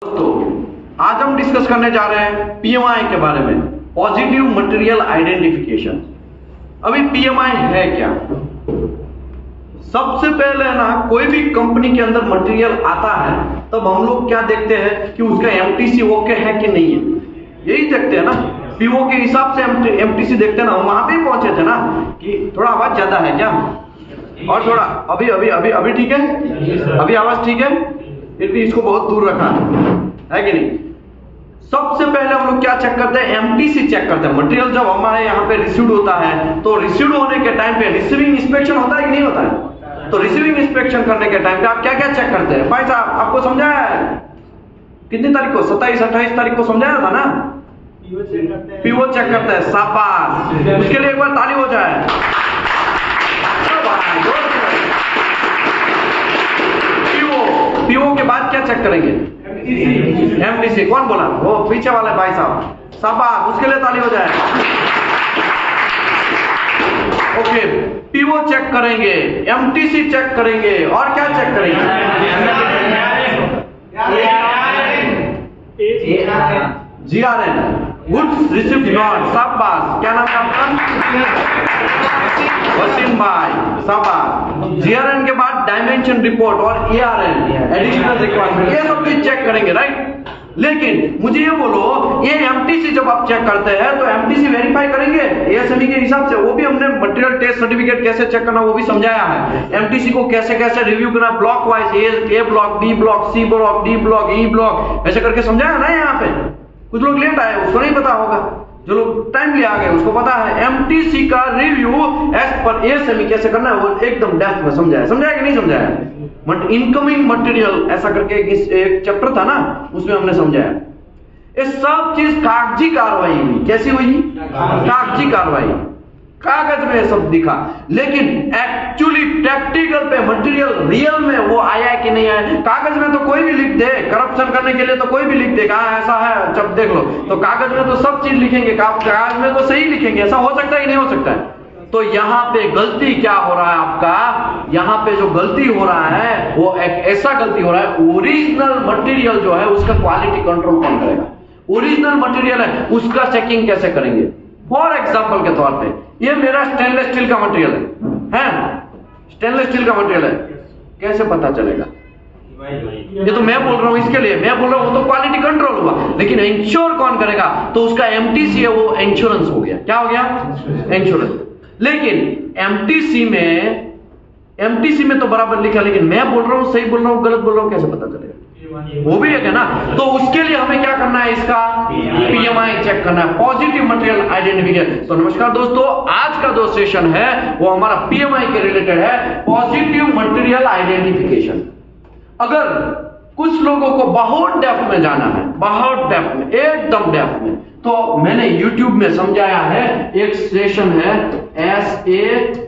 दोस्तों आज हम डिस्कस करने जा रहे हैं पीएमआई के बारे में, पॉजिटिव मटेरियल आइडेंटिफिकेशन। अभी पीएमआई है क्या? सबसे पहले ना कोई भी कंपनी के अंदर मटेरियल आता है तब हम लोग क्या देखते हैं कि उसका एमटीसी ओके है कि नहीं है, यही देखते हैं ना। पीओ के हिसाब से एमटीसी देखते हैं ना। हम वहां पे पहुंचे थे ना कि थोड़ा आवाज ज्यादा है क्या, और थोड़ा अभी अभी अभी अभी ठीक है, अभी आवाज ठीक है, फिर भी इसको बहुत दूर रखा है कि नहीं। सबसे पहले हम लोग क्या चेक करते हैं? एमटीसी चेक करते हैं। मटेरियल जब हमारे यहाँ पे रिसीव्ड होता है तो रिसीव्ड होने के टाइम पे रिसीविंग इंस्पेक्शन होता है कि नहीं होता है? तो रिसीविंग इंस्पेक्शन करने के टाइम पे आप क्या क्या चेक करते हैं? भाई साहब आपको समझाया है कितनी तारीख को? 27-28 तारीख को समझाया था ना। पीओ चेक करते हैं। शाबाश, उसके लिए एक बार ताली हो जाए। पीओ के बाद क्या चेक करेंगे? एमटीसी। कौन बोला? वो पीछे वाले भाई साहब, शाबाश, उसके लिए ताली हो जाए। ओके, पीओ चेक करेंगे, एमटीसी चेक करेंगे, और क्या चेक करेंगे? GRN, goods received not. शाबाश, क्या नाम है आपका? वसीम भाई, शाबाश। जीआरएन के बाद डायमेंशन रिपोर्ट और एआरएन, एडिशनल रिक्वायरमेंट, ये सब चीज चेक करेंगे, राइट। लेकिन मुझे ये बोलो, ये एमटीसी जब आप चेक करते हैं तो एमटीसी वेरीफाई करेंगे एएसएमई के हिसाब से। वो भी हमने मटेरियल टेस्ट सर्टिफिकेट कैसे चेक करना वो भी समझाया है। एमटीसी को कैसे कैसे रिव्यू करना, block wise, A block, B block, C block, D block, E block, ऐसे करके समझाया ना। यहाँ पे कुछ लोग लेट आए, उसको नहीं पता होगा, जो लोग टाइमली आ गए उसको पता है। एमटीसी का रिव्यू एज पर एएसएमई कैसे करना है वो एकदम डेप्थ में समझाया कि नहीं समझाया? इनकमिंग मटेरियल ऐसा करके एक चैप्टर था ना, उसमें हमने समझाया। ये सब चीज कागजी कार्रवाई हुई। कैसी हुई? कागजी कार्रवाई, कागज में सब दिखा। लेकिन एक्चुअली प्रैक्टिकल पे मटेरियल रियल में वो आया कि नहीं आया? कागज में तो कोई भी लिख दे, करप्शन करने के लिए तो कोई भी लिख दे, कहा ऐसा है जब देख लो, तो कागज में तो सब चीज लिखेंगे, कागज में तो सही लिखेंगे। ऐसा हो सकता है कि नहीं हो सकता है? तो यहाँ पे गलती क्या हो रहा है आपका? यहाँ पे जो गलती हो रहा है वो एक ऐसा गलती हो रहा है, ओरिजिनल मटेरियल जो है उसका क्वालिटी कंट्रोल कौन करेगा? ओरिजिनल मटेरियल है उसका चेकिंग कैसे करेंगे? फॉर एग्जांपल के तौर पे ये मेरा स्टेनलेस स्टील का मटेरियल है, स्टेनलेस स्टील का मटेरियल है, कैसे पता चलेगा? ये तो मैं बोल रहा हूं, इसके लिए मैं बोल रहा हूं, वो तो क्वालिटी कंट्रोल हुआ, लेकिन इंश्योर कौन करेगा? तो उसका एमटीसी है, वो इंश्योरेंस हो गया। क्या हो गया? इंश्योरेंस। लेकिन एमटीसी में तो बराबर लिखा, लेकिन मैं बोल रहा हूं सही बोल रहा हूं गलत बोल रहा हूं, कैसे पता चलेगा? वो भी है ना। तो उसके लिए हमें क्या करना है? इसका पीएमआई चेक करना है, पॉजिटिव मटेरियल आइडेंटिफिकेशन। तो नमस्कार दोस्तों, आज का जो सेशन है वो हमारा पीएमआई के रिलेटेड है, पॉजिटिव मटेरियल आइडेंटिफिकेशन। अगर कुछ लोगों को बहुत डेप्थ में जाना है, बहुत डेप्थ में, एकदम डेप्थ में, तो मैंने YouTube में समझाया है। एक सेशन है SA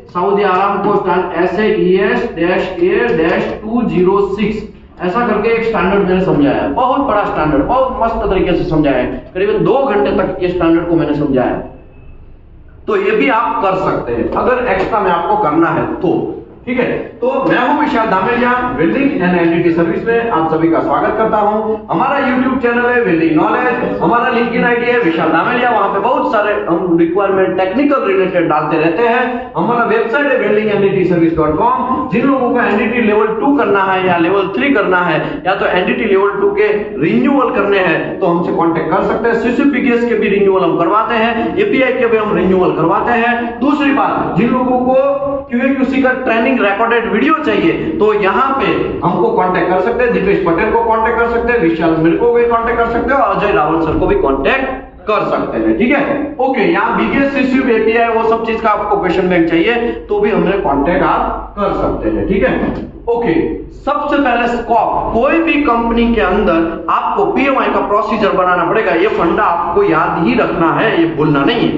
सऊदी अरामको SAS-ES-A-206 ऐसा करके एक स्टैंडर्ड मैंने समझाया है। बहुत बड़ा स्टैंडर्ड, बहुत मस्त तरीके से समझाया है। करीबन 2 घंटे तक ये स्टैंडर्ड को मैंने समझाया है। तो ये भी आप कर सकते हैं अगर एक्स्ट्रा में आपको करना है तो, ठीक है। तो मैं हूं विशाल Dameliya, welding and NDT service में आप सभी का स्वागत करता हूं। हमारा YouTube चैनल है वेल्डिंग नॉलेज, हमारा लिंक्डइन आईडी है विशाल दामेलिया, वहां पे बहुत सारे हम रिक्वायरमेंट टेक्निकल रिलेटेड डालते रहते हैं। हमारा वेबसाइट है weldingendtservice.com। जिन लोगों को एनडीटी लेवल 2 करना है या लेवल 3 करना है या तो एनडीटी लेवल 2 के रिन्यूअल करने हैं तो हमसे कांटेक्ट कर सकते हैं। सीसीपीकेएस के भी रिन्यूअल हम करवाते हैं, एपीआई के भी हम रिन्यूअल करवाते हैं। दूसरी बात, जिन लोगों को QA/QC का ट्रेनिंग रिकॉर्डेड वीडियो चाहिए तो यहाँ पे हमको कांटेक्ट कर सकते हैं। दीपेश पटेल को कांटेक्ट कर सकते हैं, विशाल मेरे को भी कांटेक्ट कर सकते हैं, और अजय रावल सर को भी कांटेक्ट कर सकते हैं, ठीक है। ओके, यहाँ बीकेएस सीसीव एपीआई वो सब चीज का आपको क्वेश्चन बैंक चाहिए तो भी हमने कांटेक्ट आप कर सकते हैं, ठीक है। ओके, सबसे पहले स्कोप, कोई भी कंपनी के अंदर आपको पीएमआई का प्रोसीजर बनाना पड़ेगा। ये फंडा आपको याद ही रखना है, ये भूलना नहीं है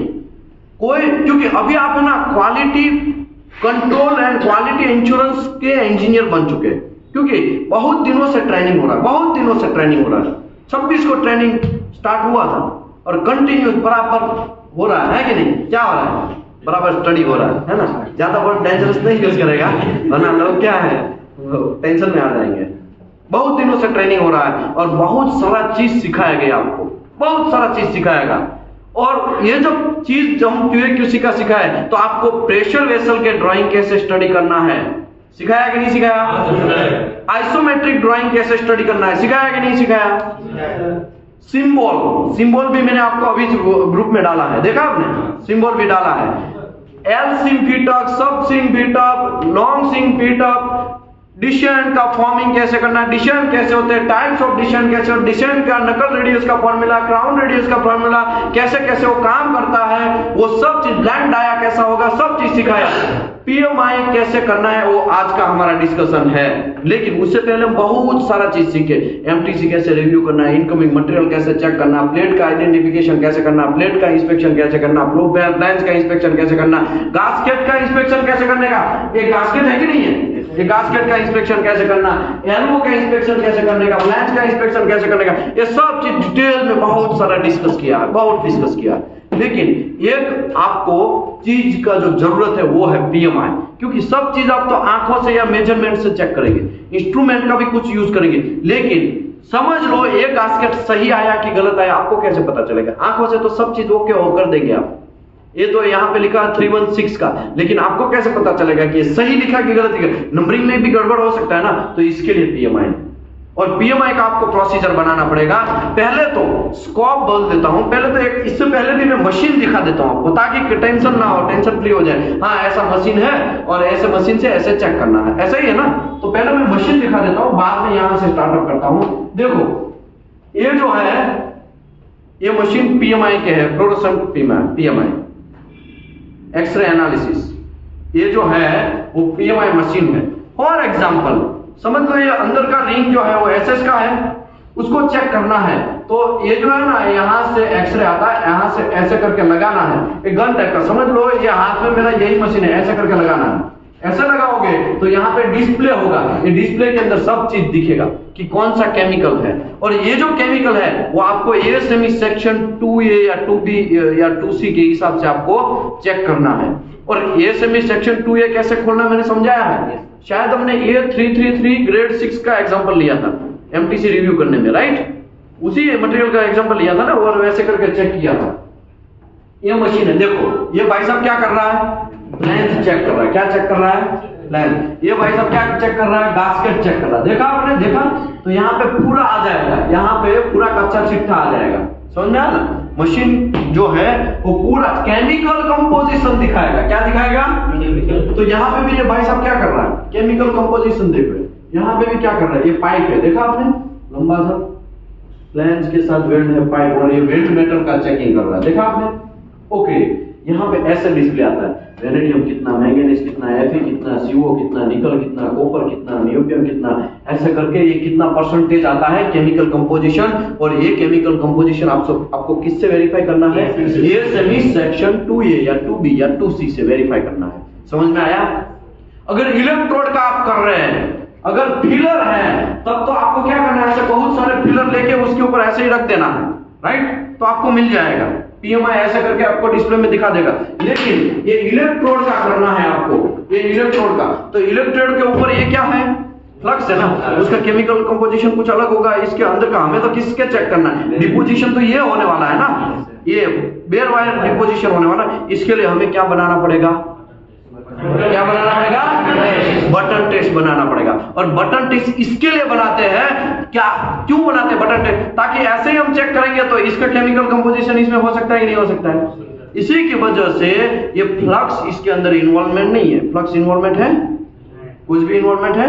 कोई, क्योंकि अभी आप है ना quality control and quality insurance के इंजीनियर बन चुके हैं, क्योंकि बहुत दिनों से ट्रेनिंग हो रहा है, बहुत दिनों से ट्रेनिंग हो रहा है। 26 को ट्रेनिंग स्टार्ट हुआ था और कंटिन्यू बराबर हो रहा है कि नहीं? क्या हो रहा है? बराबर स्टडी हो रहा है ना। ज्यादा बहुत डेंजरस नहीं यूज करेगा वरना लोग क्या है टेंशन में आ जाएंगे। बहुत दिनों से ट्रेनिंग हो रहा है और बहुत सारा चीज सिखाया गया आपको, बहुत सारा चीज सिखाएगा। और ये जब चीज हम QA/QC का सिखाए तो आपको प्रेशर वेसल के ड्राइंग कैसे स्टडी करना है सिखाया कि नहीं सिखाया? आइसोमेट्रिक ड्राइंग कैसे स्टडी करना है सिखाया कि नहीं सिखाया? सिंबल भी मैंने आपको अभी ग्रुप में डाला है, देखा आपने? सिंबल भी डाला है। एल सिम फीट अप, सब seam fit up, long seam fit up, डिसेंट का फॉर्मिंग कैसे करना है, डिसेंट कैसे होते हैं, टाइप्स ऑफ डिसेंट कैसे होते हैं, डिसेंट का नकल रेडियस का फॉर्मूला, क्राउन रेडियस का फॉर्मूला, कैसे कैसे वो काम करता है, वो सब चीज, ब्लैंक डाया कैसा होगा, सब चीज सिखाया। PMI कैसे करना है वो आज का हमारा डिस्कशन है। लेकिन उससे पहले हम बहुत सारा चीज सीखे। MTC कैसे रिव्यू करना है, इनकमिंग मटेरियल कैसे चेक करना, प्लेट का आइडेंटिफिकेशन कैसे करना, प्लेट का इंस्पेक्शन कैसे करना, फ्लो प्लान्स का इंस्पेक्शन कैसे करना, गास्केट का इंस्पेक्शन कैसे करने का, ये गास्केट है कि नहीं है, ये गास्केट का इंस्पेक्शन कैसे करना, एल्बो का इंस्पेक्शन कैसे करने का, फ्लैंज का इंस्पेक्शन कैसे करने का, ये सब चीज डिटेल में बहुत सारा डिस्कस किया है, बहुत डिस्कस किया है। लेकिन एक आपको चीज का जो जरूरत है वो है PMI, क्योंकि सब चीज आप तो आंखों से या मेजरमेंट से चेक करेंगे, इंस्ट्रूमेंट का भी कुछ यूज करेंगे, लेकिन समझ लो एक गास्केट सही आया कि गलत आया आपको कैसे पता चलेगा? आंखों से तो सब चीज ओके हो कर देंगे आप। ये तो यहाँ पे लिखा 316 का, लेकिन आपको कैसे पता चलेगा कि सही लिखा कि गलत लिखा? नंबरिंग में भी गड़बड़ हो सकता है ना, तो इसके लिए PMI। और PMI का आपको प्रोसीजर बनाना पड़ेगा। पहले तो स्कोप बोल देता हूं, पहले तो एक इससे पहले भी मैं मशीन दिखा देता हूं आपको, ताकि टेंशन ना हो, टेंशन फ्री हो जाए। हाँ ऐसा मशीन है और ऐसे मशीन से ऐसे चेक करना है, ऐसा ही है ना। तो पहले मैं मशीन दिखा देता हूं, बाद में यहां से स्टार्टअप करता हूं। देखो ये जो है ये मशीन PMI के है, फ्लोरोसेंट PMI एक्सरे एनालिसिस, ये जो है वो PMI मशीन है। फॉर एग्जांपल समझ लो ये अंदर का रिंग जो है वो SS का है, उसको चेक करना है। तो ये जो है ना यहाँ से एक्सरे आता है, यहाँ से ऐसे करके लगाना है, एक गन टाइप का। समझ लो ये हाथ में मेरा यही मशीन है, ऐसे करके लगाना है। ऐसे लगाओगे तो यहाँ पे डिस्प्ले होगा, ये डिस्प्ले के अंदर सब चीज दिखेगा कि कौन सा केमिकल है। और ये जो केमिकल है वो आपको ASME सेक्शन 2A या 2B या 2C के हिसाब से आपको चेक करना है। और ASME सेक्शन 2A कैसे खोलना मैंने समझाया है, शायद हमने A333 ग्रेड 6 का एग्जांपल लिया था MTC रिव्यू करने में, राइट? उसी मटेरियल का एग्जांपल लिया था ना, और वैसे करके चेक किया था। ये मशीन है, देखो ये भाई साहब क्या कर रहा है, लेंथ चेक कर रहा है। क्या चेक कर रहा है? लेंथ। ये भाई साहब क्या चेक कर रहा है? गास्केट चेक कर रहा है। देखा आपने? देखा? तो यहाँ पे पूरा आ जाएगा, यहाँ पे पूरा कच्चा चिट्ठा आ जाएगा, समझ में आया ना? मशीन जो है वो पूरा केमिकल कंपोजिशन दिखाएगा। क्या दिखाएगा? तो यहाँ पे भी ये भाई साहब क्या कर रहा है? केमिकल कंपोजिशन देख रहे हैं। यहाँ पे भी क्या कर रहा है? ये पाइप है, देखा आपने? लंबा सा फ्लैंज के साथ वेल्ड है पाइप, और ये वेल्ड मेटल का चेकिंग कर रहा है, देखा आपने? ओके, यहाँ पे ऐसे डिस्प्ले आता है, वेनेडियम कितना, मैंगनीज कितना, Fe कितना, CO कितना, निकल कितना, कॉपर कितना, नियोबियम कितना, ऐसे करके ये कितना परसेंटेज आता है केमिकल कंपोजिशन। और ये केमिकल कंपोजिशन आपको किससे वेरीफाई करना है? ASME सेक्शन 2A या 2B या 2C से वेरीफाई करना है। समझ में आया? अगर इलेक्ट्रोड का आप कर रहे हैं, अगर फिलर है, तब तो आपको क्या करना है? ऐसे बहुत सारे फिलर लेके उसके ऊपर ऐसे ही रख देना है, राइट? तो आपको मिल जाएगा। PMI ऐसे करके आपको डिस्प्ले में दिखा देगा। लेकिन ये इलेक्ट्रोड का करना है आपको, ये इलेक्ट्रोड का। तो इलेक्ट्रोड के ऊपर ये क्या है? फ्लक्स है ना, उसका केमिकल कंपोजिशन कुछ अलग होगा। इसके अंदर का हमें तो किसके चेक करना है? डिपोजिशन तो ये होने वाला है ना, ये बेयर वायर डिपोजिशन होने वाला। इसके लिए हमें क्या बनाना पड़ेगा? क्या बनाना पड़ेगा? बटन टेस्ट बनाना पड़ेगा। और बटन टेस्ट इसके लिए बनाते हैं, क्या क्यों बनाते हैं बटन टेस्ट? ताकि ऐसे ही हम चेक करेंगे तो इसका केमिकल कंपोजिशन इसमें हो सकता है कि नहीं हो सकता है। इसी की वजह से ये फ्लक्स इसके अंदर इन्वॉल्वमेंट नहीं है। फ्लक्स इन्वॉल्वमेंट है? कुछ भी इन्वॉल्वमेंट है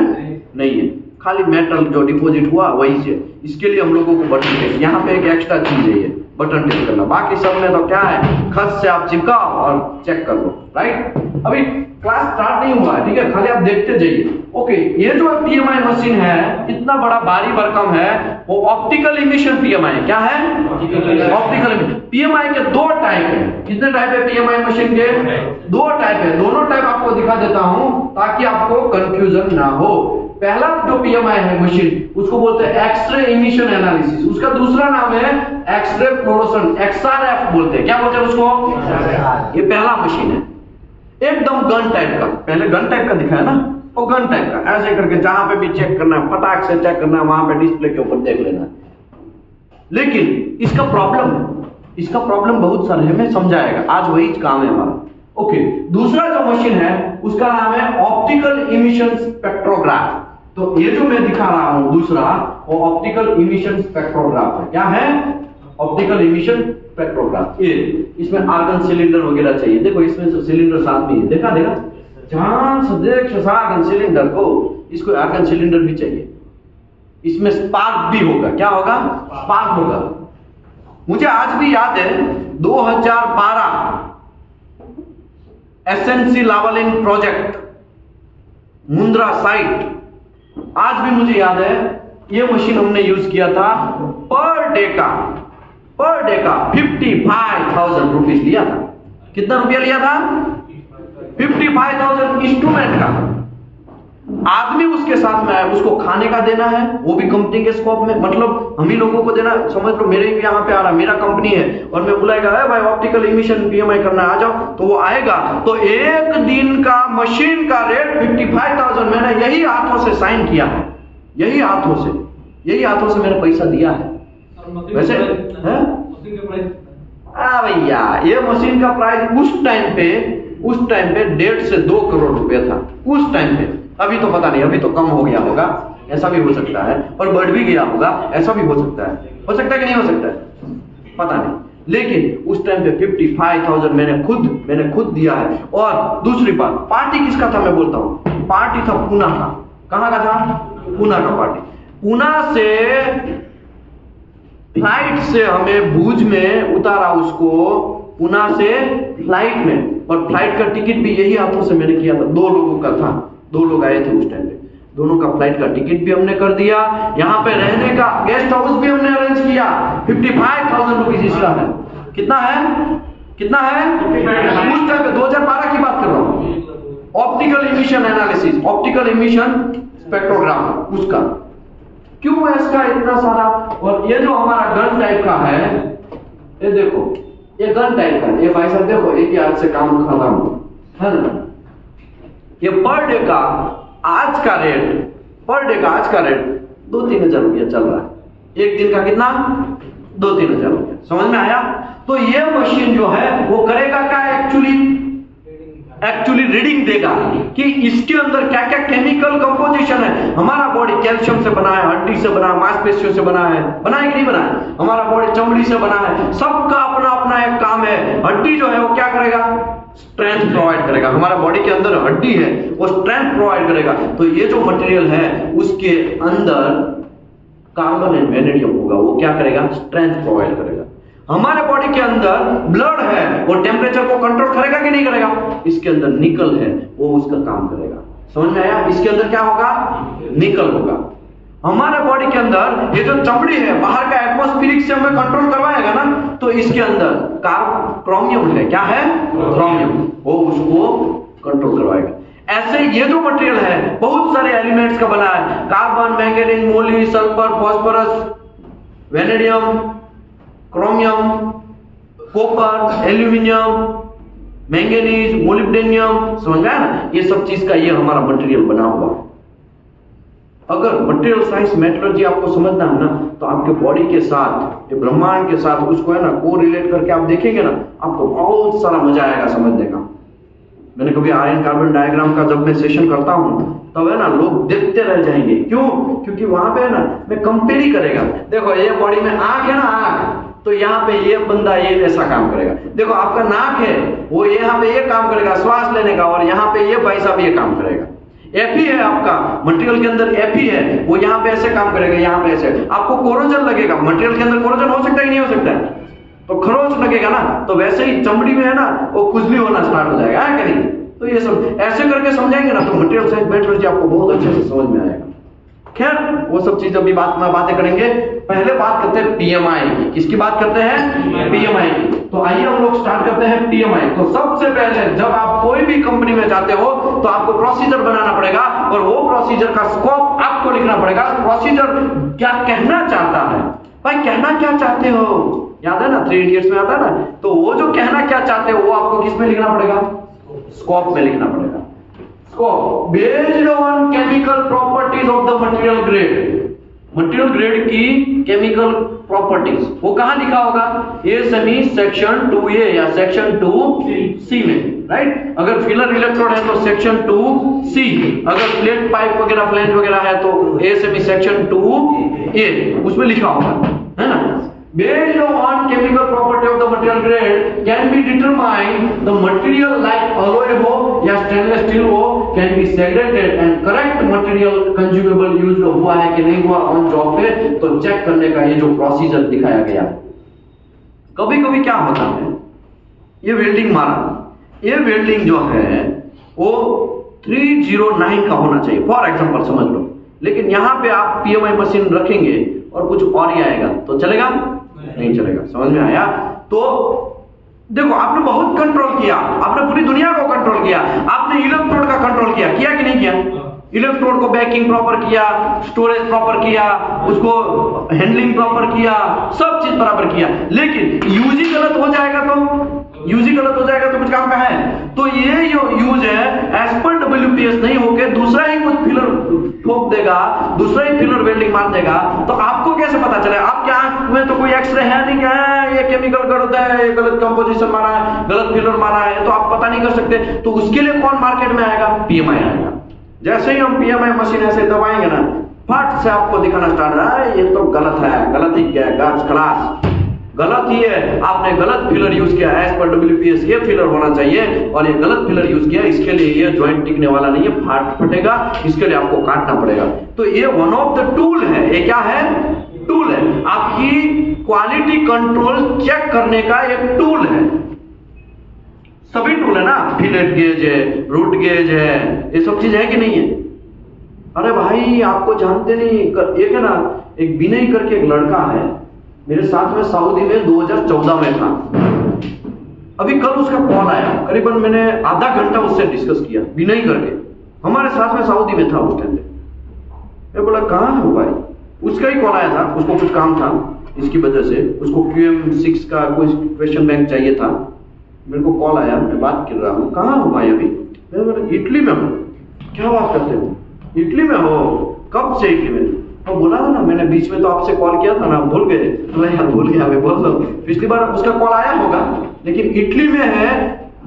नहीं है, खाली मेटल जो डिपॉजिट हुआ वही से। इसके लिए हम लोगों को बटन टेस्ट, यहाँ पे एक एक्स्ट्रा चीज है ये बटन टेस्ट करना। बाकी सब में तो क्या है, खत से आप चिपकाओ और चेक कर लो, राइट? अभी क्लास स्टार्ट नहीं हुआ है, ठीक है, खाली आप देखते जाइए। ओके, ये जो PMI मशीन है इतना बड़ा भारी भरकम है, वो ऑप्टिकल इमिशन PMI है। क्या है? Optical emission. PMI के दो टाइप है। कितने टाइप है PMI मशीन के? दो टाइप है। दोनों टाइप आपको दिखा देता हूं ताकि आपको कंफ्यूजन ना हो। पहला जो PMI है मशीन, उसको बोलते हैं एक्सरे इमिशन एनालिसिस। उसका दूसरा नाम है एक्सरे फ्लोरोसेंट, XRF बोलते हैं। क्या बोलते हैं उसको? ये पहला मशीन है, एकदम गन टाइप का। पहले गन टाइप का दिखाया ना, और गन टाइप का, ऐसे करके जहां पे भी चेक करना है फटाक से चेक करना है, वहां पे डिस्प्ले के ऊपर देख लेना है। लेकिन इसका प्रॉब्लम बहुत सारे है, मैं समझाएगा, आज वही काम है हमारा। ओके, दूसरा जो मशीन है उसका नाम है ऑप्टिकल इमिशन स्पेक्ट्रोग्राफ। तो ये जो मैं दिखा रहा हूं दूसरा, वो ऑप्टिकल इमिशन स्पेक्ट्रोग्राफ है। क्या है? Optical emission spectrograph. ये इसमें आर्गन सिलेंडर वगैरह चाहिए। देखो इसमें सिलेंडर साथ में है, देखा ध्यान से देख आर्गन सिलेंडर को, इसको आर्गन सिलेंडर भी चाहिए। इसमें स्पार्क भी होगा। क्या होगा? स्पार्क होगा। मुझे आज भी याद है 2012 एसएनसी लावालिन प्रोजेक्ट मुंद्रा साइट, आज भी मुझे याद है ये मशीन हमने यूज किया था। पर डे का 55,000 रुपीज लिया था। कितना रुपया लिया था? 55,000 इंस्ट्रूमेंट का। आदमी उसके साथ में आया, उसको खाने का देना है, वो भी कंपनी के स्कोप में, मतलब हम ही लोगों को देना। समझ लो मेरे भी यहाँ पे आ रहा, मेरा कंपनी है और मैं बुलाएगा है भाई ऑप्टिकल इमिशन पीएमआई करना आ जाओ, तो वो आएगा। तो एक दिन का मशीन का रेट 55,000 मैंने यही हाथों से साइन किया है, यही हाथों से मैंने पैसा दिया है। वैसे है भैया, ये मशीन का प्राइस उस टाइम पे 1.5 से 2 करोड़ रुपया था उस टाइम पे। अभी तो पता नहीं, अभी तो कम हो गया होगा, ऐसा भी हो सकता है, और बढ़ भी गया होगा, ऐसा भी हो सकता है कि नहीं हो सकता है, पता नहीं। लेकिन उस टाइम पे 55,000 मैंने खुद दिया है। और दूसरी बात, पार्टी किसका था मैं बोलता हूँ, पार्टी था पूना का। कहाँ का था? पूना का पार्टी। पूना से फ्लाइट से हमें भुज में उतारा उसको, पूना से फ्लाइट में, और फ्लाइट का टिकट भी यही हाथों से मैंने किया था। 2 लोगों का था, 2 लोग आए थे उस टाइम पे, दोनों का फ्लाइट का टिकट भी हमने कर दिया। यहाँ पे रहने का गेस्ट हाउस भी हमने अरेंज किया। 55,000 रुपीज इसका है। कितना है? उस टाइम पे 2012 की बात कर रहा हूँ। Optical emission analysis, optical emission spectrograph, उसका क्यों है इसका इतना सारा। और ये जो हमारा गन टाइप का है, ये देखो, ये गन टाइप का, ये भाई साहब देखो, एक ही हाथ से काम खत्म है ना। ये पर डे का आज का रेट 2-3 हजार रुपया चल रहा है। एक दिन का कितना? 2-3 हजार रुपया। समझ में आया? तो ये मशीन जो है वो करेगा क्या? एक्चुअली रीडिंग देगा कि इसके अंदर क्या क्या केमिकल कंपोजिशन है। हमारा बॉडी कैल्शियम से बना है, हड्डी से बना है, मांसपेशियों से बना है कि नहीं बना है? हमारा बॉडी चमड़ी से बना है। सबका अपना अपना एक काम है। हड्डी जो है वो क्या करेगा? स्ट्रेंथ प्रोवाइड करेगा। हमारा बॉडी के अंदर हड्डी है, वो स्ट्रेंथ प्रोवाइड करेगा। तो ये जो मटेरियल है उसके अंदर कार्बन एंड वेनेडियम होगा, वो क्या करेगा? स्ट्रेंथ प्रोवाइड करेगा। हमारे बॉडी के अंदर ब्लड है, वो टेम्परेचर को कंट्रोल करेगा कि नहीं करेगा? इसके अंदर निकल है, वो उसका काम करेगा। समझ में आया? इसके अंदर क्या होगा? निकल होगा। हमारे बॉडी के अंदर ये जो चमड़ी है, बाहर का एटमॉस्फेरिक से हमें कंट्रोल करवाएगा ना, तो इसके अंदर क्रोमियम है। क्या है? क्रोमियम, वो उसको कंट्रोल करवाएगा। ऐसे ये जो मटेरियल है बहुत सारे एलिमेंट्स का बना है। Carbon, manganese, moly, sulphur, phosphorus, vanadium, chromium, copper, aluminium, manganese, molybdenum. समझ में आया ना? ये सब चीज का ये हमारा मटेरियल बना हुआ है। अगर मटेरियल साइंस मेट्रोलॉजी आपको समझना है ना, तो आपके बॉडी के साथ, ये ब्रह्मांड के साथ उसको है ना को रिलेट करके आप देखेंगे ना, आपको बहुत सारा मजा आएगा समझने का। मैंने कभी आयरन कार्बन डायग्राम का जब मैं सेशन करता हूं तब है ना लोग देखते रह जाएंगे। क्यों? क्योंकि वहां पे है ना मैं कंपेयर ही करेगा। देखो ये बॉडी में आंख है ना, आंख, तो यहाँ पे ये बंदा ये ऐसा काम करेगा। देखो आपका नाक है, वो यहाँ पे ये काम करेगा श्वास लेने का, और यहाँ पे ये भाई साहब ये काम करेगा। एफी है आपका, मटेरियल के अंदर एफी है, वो यहाँ पे ऐसे काम करेगा, यहाँ पे ऐसे। आपको कोरोजन लगेगा, मटेरियल के अंदर कोरोजन हो सकता है कि नहीं हो सकता है? तो खरोच लगेगा ना, तो वैसे ही चमड़ी में है ना वो खुजली होना स्टार्ट हो जाएगा, है कि नहीं? तो ये सब ऐसे करके समझाएंगे ना तो मटेरियल साइंस मेट्रोलॉजी आपको बहुत अच्छे से समझ में आएगा। खैर वो सब चीज अभी बातें करेंगे। पहले बात करते हैं पीएमआई की। किसकी बात करते हैं? पीएमआई की। तो आइए हम लोग स्टार्ट करते हैं पीएमआई। तो सबसे पहले जब आप कोई भी कंपनी में जाते हो तो आपको प्रोसीजर बनाना पड़ेगा, और वो प्रोसीजर का स्कोप आपको लिखना पड़ेगा। प्रोसीजर क्या कहना चाहता है? भाई कहना क्या चाहते हो? याद है ना 3 इडियट्स में आता है ना, तो वो जो कहना क्या चाहते हो वो आपको किस में लिखना पड़ेगा? स्कोप में लिखना पड़ेगा। Based on chemical properties of the material grade, material grade की केमिकल प्रॉपर्टीज वो कहां लिखा होगा? ASME सेक्शन 2A या सेक्शन 2C में, राइट? अगर फिलर इलेक्ट्रोड है तो सेक्शन 2C, अगर प्लेट पाइप वगैरह फ्लैंज वगैरह है तो ASME सेक्शन 2A, उसमें लिखा होगा, है ना? Based on chemical property of the material grade can be determined the material like alloy हो या stainless steel हो can be segregated and correct material consumable used हुआ है कि नहीं हुआ on job पे, तो चेक करने का ये जो प्रोसीजर दिखाया गया। कभी कभी क्या होता है, ये वेल्डिंग मारा, ये वेल्डिंग जो है वो 309 का होना चाहिए फॉर एग्जांपल समझ लो, लेकिन यहाँ पे आप PMI मशीन रखेंगे और कुछ और ही आएगा तो चलेगा? नहीं चलेगा। समझ में आया? तो देखो आपने बहुत कंट्रोल किया, आपने पूरी दुनिया को कंट्रोल किया, आपने इलेक्ट्रोड का कंट्रोल किया कि नहीं किया? इलेक्ट्रोड को बैकिंग प्रॉपर किया, स्टोरेज प्रॉपर किया, उसको हैंडलिंग प्रॉपर किया, सब चीज बराबर किया, लेकिन यूज गलत हो जाएगा तो कुछ काम का है? तो ये जो यूज है एज पर WPS नहीं होके दूसरा ही कुछ फिलर ठोक देगा, दूसरा ही फिलर वेल्डिंग मार देगा, तो आपको कैसे पता चले? आपके आंख में तो कोई एक्सरे है नहीं, क्या है ये केमिकल गलत है, ये गलत कंपोजिशन मारा है, गलत फिलर मारा है, तो आप पता नहीं कर सकते। तो उसके लिए कौन मार्केट में आएगा? PMI आएगा। जैसे ही हम PMI मशीन ऐसे दबाएंगे ना, फट से आपको दिखाना स्टार्ट है ये तो गलत है, गलत ही क्या है, क्लास गलत ही है, आपने गलत फिलर यूज किया, एज पर WPS ये फिलर होना चाहिए और ये गलत फिलर यूज किया, इसके लिए ये ज्वाइंट टिकने वाला नहीं है, फटेगा, इसके लिए आपको काटना पड़ेगा। तो ये वन ऑफ द टूल है, ये क्या है? टूल है, आपकी क्वालिटी कंट्रोल चेक करने का एक टूल है। सभी टूल है ना, फिलेट गेज है, रूट गेज है, ये सब चीज है कि नहीं है? अरे भाई आपको जानते नहीं, एक है ना, एक विनय करके एक लड़का है मेरे साथ में सऊदी में 2014 में था, अभी कल उसका कॉल आया, करीबन मैंने आधा घंटा उससे डिस्कस किया, विनय करके हमारे साथ में सऊदी में था उस टाइम पे। मैं बोला कहाँ है वो भाई? उसका ही कॉल आया था, उसको कुछ काम था, इसकी वजह से उसको QM6 का कोई क्वेश्चन बैंक चाहिए था, मेरे को कॉल आया, मैं बात कर रहा हूँ, कहाँ हो भाई अभी? मैं बोला इटली में हूँ। क्या बात करते हो, इटली में हो? कब से इटली में? तो बोला था ना मैंने बीच में तो आपसे कॉल किया था ना, भूल गए? भूल गया, मैं बोल दो, पिछली बार उसका कॉल आया होगा, लेकिन इटली में है।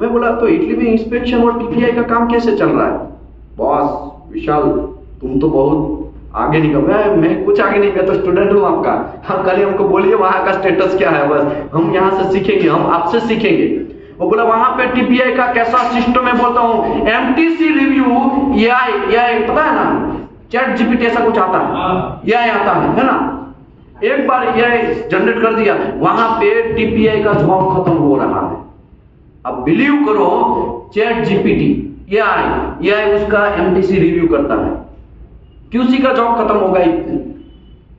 मैं बोला तो इटली में इंस्पेक्शन और TPI का काम कैसे चल रहा है? बॉस विशाल तुम तो बहुत आगे निकल। मैं कुछ आगे नहीं, मैं तो स्टूडेंट हूँ आपका। हम कल हमको बोलिए वहां का स्टेटस क्या है, बस हम यहाँ से सीखेंगे, हम आपसे सीखेंगे। वो बोला वहां पे TPI का कैसा सिस्टम है? बोलता हूँ MTC रिव्यू, AI पता है ना, ChatGPT ऐसा कुछ आता है, AI आता है ना? एक बार AI जनरेट कर दिया, वहां पे TPI का जॉब खत्म हो रहा है। अब बिलीव करो ChatGPT AI उसका MTC रिव्यू करता है, QC का जॉब खत्म हो गई,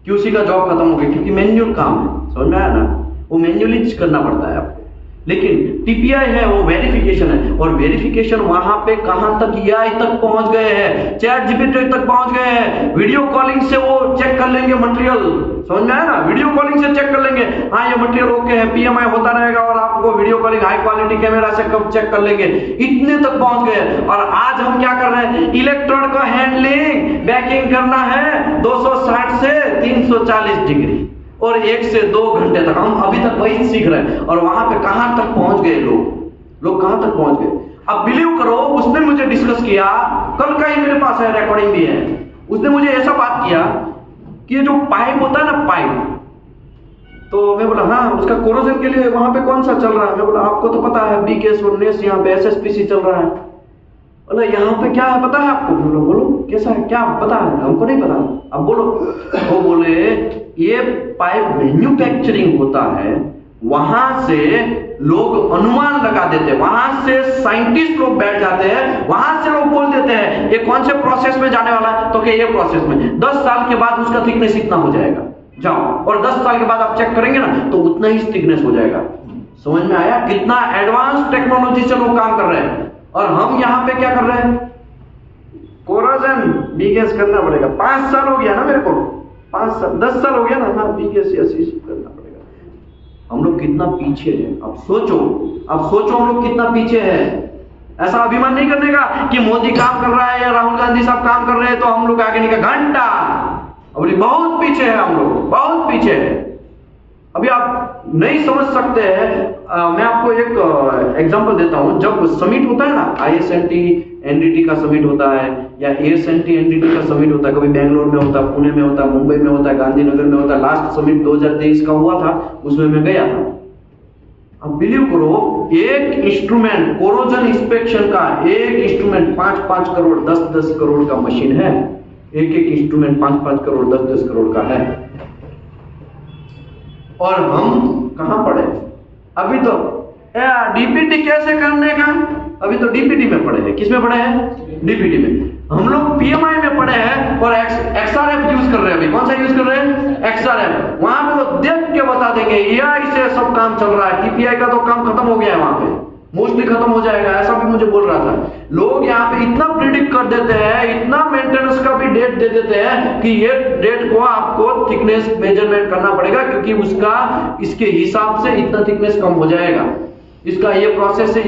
QC का जॉब खत्म हो गई, क्योंकि मैन्युअल काम है, समझ में आया ना? वो मैन्युअली करना पड़ता है आपको। लेकिन TPI है वो वेरिफिकेशन है, और वेरिफिकेशन वहां पे कहां तक AI तक पहुंच गए हैं, ChatGPT तक पहुंच गए हैं। वीडियो कॉलिंग से वो चेक कर लेंगे मटेरियल, समझ में आया ना? वीडियो कॉलिंग से चेक कर लेंगे, हाँ ये मटेरियल ओके है, PMI होता रहेगा, और आपको video calling high quality camera से कब चेक कर लेंगे, इतने तक पहुंच गए। और आज हम क्या कर रहे हैं? इलेक्ट्रोड का हैंडलिंग बैकिंग करना है 260 से 340 डिग्री और 1 से 2 घंटे तक, हम अभी तक वही सीख रहे हैं। और वहां पे कहां तक पहुंच गए लोग कहां तक पहुंच गए? अब बिलीव करो उसने मुझे डिस्कस किया, कल का ही मेरे पास है, रिकॉर्डिंग भी है। उसने मुझे ऐसा बात किया कि जो पाइप होता है ना, पाइप, तो मैं बोला हाँ उसका कोरोजन के लिए वहां पे कौन सा चल रहा है? मैं बोला आपको तो पता है BKS और नेस, यहाँ पे SSPC चल रहा है। बोला यहाँ पे क्या है पता है आपको? बोलो कैसा है, क्या पता है? हमको नहीं पता, अब बोलो। वो बोले ये पाइप मैन्युफैक्चरिंग होता है, वहां से लोग अनुमान लगा देते हैं, वहां से साइंटिस्ट लोग बैठ जाते हैं, वहां से लोग बोल देते हैं ये कौन से प्रोसेस में जाने वाला है, तो कि ये प्रोसेस में 10 साल के बाद उसका थिकनेस इतना हो जाएगा, जाओ, और 10 साल के बाद आप चेक करेंगे ना तो उतना ही थिकनेस हो जाएगा। समझ में आया? कितना एडवांस टेक्नोलॉजी से लोग काम कर रहे हैं, और हम यहाँ पे क्या कर रहे हैं? कोरोजन BKS करना पड़ेगा। 5 साल हो गया ना मेरे को, 5 साल 10 साल हो गया ना, हाँ BKS करना पड़ेगा। हम लोग कितना पीछे हैं, अब सोचो हम लोग कितना पीछे हैं। ऐसा अभिमान नहीं करने का कि मोदी काम कर रहा है या राहुल गांधी साहब काम कर रहे हैं तो हम लोग आगे निकल, घंटा अभी बहुत पीछे है, हम लोग बहुत पीछे है। अभी आप नहीं समझ सकते हैं। मैं आपको एक एग्जांपल देता हूं। जब समिट होता है ना, ISNT NDT का समिट होता है या ASNT NDT का समिट होता है, कभी बेंगलोर में होता है, पुणे में होता है, मुंबई में होता है, गांधीनगर में होता है। लास्ट समिट 2023 का हुआ था, उसमें मैं गया था। अब बिलीव करो, एक इंस्ट्रूमेंट कोरोजन इंस्पेक्शन का एक इंस्ट्रूमेंट 5-5 करोड़ 10-10 करोड़ का मशीन है। एक इंस्ट्रूमेंट 5-5 करोड़ 10-10 करोड़ का है। और हम कहां पड़े अभी तो DPT कैसे करने का, अभी तो DPT में पड़े हैं। किस में पड़े हैं? DPT में। हम लोग PMI में पड़े हैं और XRF यूज कर रहे हैं। अभी कौन सा यूज कर रहे हैं? XRF। वहां पे तो देख के बता देंगे AI से सब काम चल रहा है। TPI का तो काम खत्म हो गया है, वहां पे मोस्टली खत्म हो जाएगा, ऐसा भी मुझे बोल रहा था। लोग यहाँ पे इतना प्रिडिक्ट कर देते हैं, इतना मेंटेनेंस का भी डेट दे देते हैं कि ये डेट को आपको थिकनेस मेजरमेंट करना पड़ेगा, क्योंकि उसका इसके हिसाब से इतना थिकनेस कम हो जाएगा। इसका ये प्रोसेस है,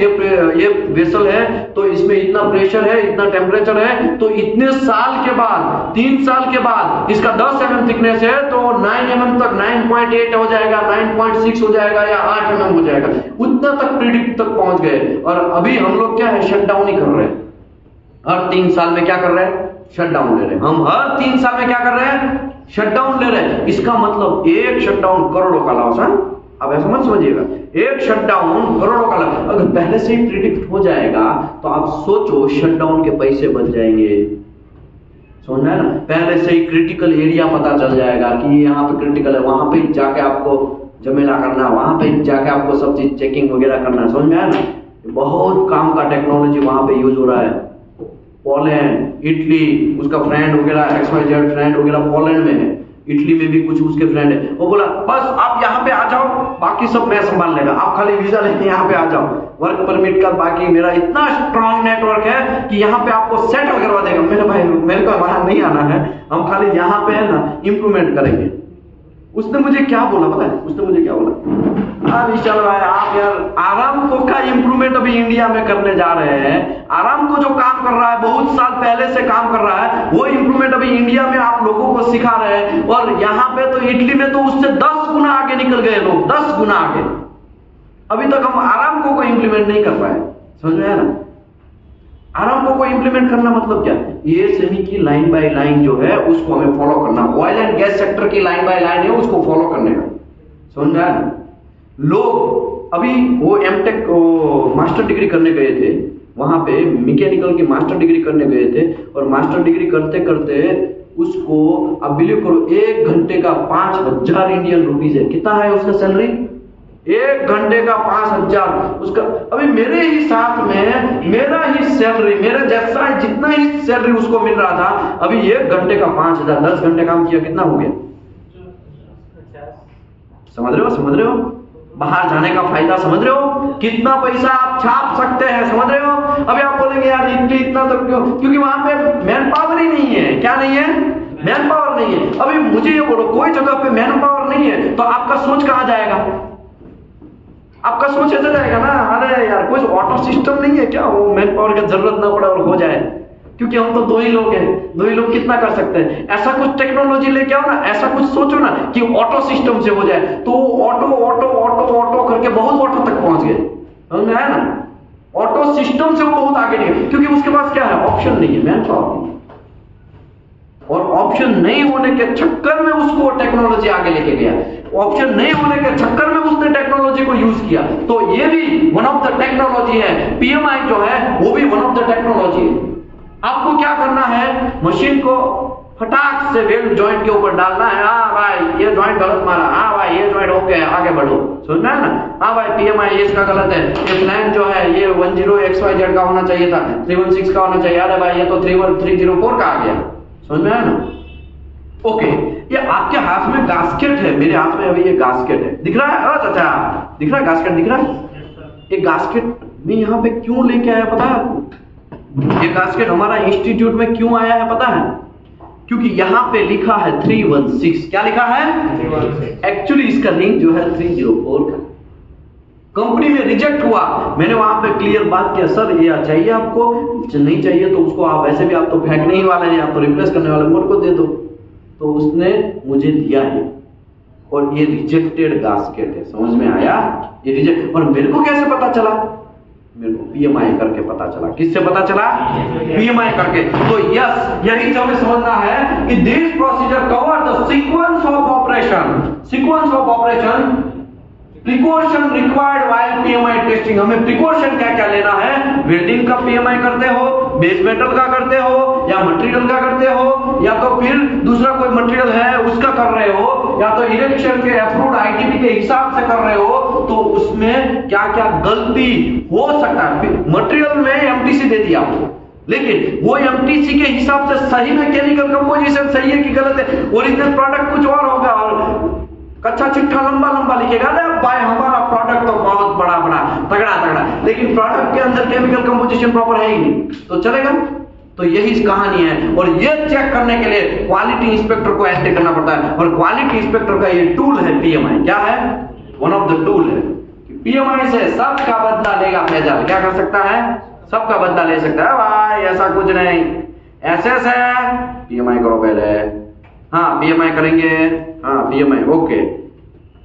ये वेसल है, तो इसमें इतना प्रेशर है, इतना टेम्परेचर है, तो इतने साल के बाद 3 साल के बाद इसका 10 mm थिकनेस है तो 9 mm तक 9.8 हो जाएगा, 9.6 हो जाएगा या 8 mm हो जाएगा। उतना तक प्रिडिक्ट तक पहुंच गए। और अभी हम लोग क्या है, शटडाउन ही कर रहे हैं। हर 3 साल में क्या कर रहे हैं? शटडाउन ले रहे हैं। हम हर 3 साल में क्या कर रहे हैं? शटडाउन ले रहे हैं। इसका मतलब एक शटडाउन करोड़ों का लॉस है। अब ऐसा मत समझिएगा, एक शटडाउन करोड़ों का लॉस। अगर पहले से ही प्रिडिक्ट हो जाएगा तो आप सोचो शटडाउन के पैसे बच जाएंगे। समझ में है ना? पहले से ही क्रिटिकल एरिया पता चल जाएगा कि ये यहाँ पे क्रिटिकल है, वहां पे जाके आपको जमेला करना, वहां पे जाके आपको सब चीज चेकिंग वगैरह करना। समझ में आया ना? बहुत काम का टेक्नोलॉजी वहां पे यूज हो रहा है। पोलैंड, इटली, उसका फ्रेंड वगैरह XYZ फ्रेंड वगैरह पोलैंड में है, इटली में भी कुछ उसके फ्रेंड है। वो बोला बस आप यहाँ पे आ जाओ, बाकी सब मैं संभाल लेगा, आप खाली वीजा लेके यहाँ पे आ जाओ, वर्क परमिट का बाकी मेरा इतना स्ट्रॉन्ग नेटवर्क है कि यहाँ पे आपको सेटल करवा देगा। मेरे भाई मेरे को वहां नहीं आना है, हम खाली यहाँ पे है ना इम्प्रूवमेंट करेंगे। उसने मुझे क्या बोला पता है? उसने मुझे क्या बोला, चल भाई आप यार आरामको का इंप्रूवमेंट अभी इंडिया में करने जा रहे हैं। आरामको जो काम कर रहा है, बहुत साल पहले से काम कर रहा है, वो इंप्रूवमेंट अभी इंडिया में आप लोगों को सिखा रहे हैं। और यहाँ पे तो इटली में तो उससे 10 गुना आगे निकल गए लोग, 10 गुना आगे। अभी तक हम आरामको को इंप्लीमेंट नहीं कर पाए। समझ में आया ना? आरामको को इंप्लीमेंट करना मतलब क्या? ये सेमी की लाइन बाय लाइन जो है उसको हमें फॉलो करना। ऑयल एंड गैस सेक्टर की लाइन बाय लाइन है, उसको फॉलो करने का। समझ में आया ना? लोग अभी वो एमटेक मास्टर डिग्री करने गए थे, वहां पे मैकेनिकल की मास्टर डिग्री करने गए थे, और मास्टर डिग्री करते करते उसको अब बिलीव करो 1 घंटे का 5000 इंडियन रुपीज है। कितना है उसका सैलरी? 1 घंटे का 5000 उसका। अभी मेरे ही साथ में मेरा ही सैलरी, मेरे जैसा जितना ही सैलरी उसको मिल रहा था, अभी 1 घंटे का 5000, 10 घंटे काम किया, कितना हो गया? समझ रहे हो? समझ रहे हो? बाहर जाने का फायदा समझ रहे हो? कितना पैसा आप छाप सकते हैं, समझ रहे हो? अभी आप बोलेंगे यार इतना तो क्यों? क्योंकि वहां पे मैन पावर ही नहीं है। क्या नहीं है? मैन पावर नहीं है। अभी मुझे ये बोलो, कोई जगह पे मैन पावर नहीं है तो आपका सोच कहां जाएगा? आपका सोच ऐसा जाएगा ना, अरे यार कोई ऑटो सिस्टम नहीं है क्या, वो मैन पावर की जरूरत ना पड़े और हो जाए, क्योंकि हम तो 2 ही लोग हैं, 2 ही लोग कितना कर सकते हैं। ऐसा कुछ टेक्नोलॉजी लेके आओ ना, ऐसा कुछ सोचो ना कि ऑटो सिस्टम से हो जाए, तो ऑटो ऑटो ऑटो ऑटो करके बहुत ऑटो तक पहुंच गए। समझ में आया ना? ऑटो सिस्टम से वो बहुत आगे नहीं, क्योंकि उसके पास क्या है? ऑप्शन नहीं है, मैन पावर नहीं। और ऑप्शन नहीं होने के चक्कर में उसको टेक्नोलॉजी आगे लेके गया, ऑप्शन नहीं होने के चक्कर में उसने टेक्नोलॉजी को यूज किया। तो ये भी वन ऑफ द टेक्नोलॉजी है। PMI जो है वो भी वन ऑफ द टेक्नोलॉजी है। आपको क्या करना है? मशीन को फटाक से वेल्ड जॉइंट के ऊपर डालना है। हाँ भाई ये जॉइंट गलत मारा, हाँ भाई ये जॉइंट ओके, आगे बढ़ो। समझ में है ना? हाँ भाई PMI ये इसका गलत है, ये फ्लैंज जो है ये 10XYZ का होना चाहिए था, 316 का होना चाहिए। अरे भाई ये तो 304 का आ गया। समझ में आया ना? ओके, ये आपके हाथ में गास्केट है, मेरे हाथ में अभी ये गास्केट है, दिख रहा है? अच्छा दिख रहा है, गास्केट दिख रहा है। ये गास्केट मैं यहाँ पे क्यों लेके आया पता है आपको? ये गास्केट हमारा इंस्टीट्यूट में क्यों आया है पता है? क्योंकि यहाँ पे लिखा है 316। क्या लिखा है? एक्चुअली इसका लिंक जो है 304 का। कंपनी में रिजेक्ट हुआ, मैंने वहां पे क्लियर बात किया, सर ये चाहिए आपको, नहीं चाहिए तो उसको आप वैसे भी आप तो फेंकने ही वाले हैं, आप तो रिप्लेस करने वाले, मुझको दे दो। तो उसने मुझे दिया है और ये रिजेक्टेड गास्केट है, समझ में आया? ये रिजेक्ट, और मेरे को कैसे पता चला? मेरे को पीएमआई करके पता चला। किससे पता चला? पीएमआई करके। तो यस, यही हमें समझना है कि this procedure cover the sequence of operation, sequence of operation, precaution required while PMI testing. हमें प्रिकॉशन क्या क्या लेना है? वेल्डिंग का पीएमआई करते हो, बेस मेटल का करते हो, या मटेरियल का करते हो, या तो फिर दूसरा कोई मटेरियल है उसका कर रहे हो, या तो इरेक्शन के अप्रूव्ड आईटीपी के हिसाब से कर रहे हो, तो उसमें क्या क्या गलती हो सकता है। मटेरियल में एमटीसी दे दिया आपको, लेकिन वो एमटीसी के हिसाब से सही में केमिकल कंपोजिशन सही है कि गलत है, ओरिजिनल प्रोडक्ट कुछ और होगा और कच्चा चिट्ठा लंबा लंबा लिखेगा, अरे भाई हमारा प्रोडक्ट तो बहुत बड़ा बड़ा तगड़ा तगड़ा, लेकिन प्रोडक्ट के अंदर केमिकल कंपोजिशन प्रॉपर है ही नहीं, तो चलेगा? तो यही कहानी है। और ये चेक करने के लिए क्वालिटी इंस्पेक्टर को एंट्री करना पड़ता है, और क्वालिटी इंस्पेक्टर का ये टूल है पीएमआई। क्या है? वन ऑफ द टूल है। पीएमआई से सबका बदला लेगा फैजल। क्या कर सकता है? सबका बदला ले सकता है। भाई ऐसा कुछ नहीं, एसएस है, पीएमआई करो पहले। हाँ पीएमआई करेंगे, हाँ पीएमआई ओके।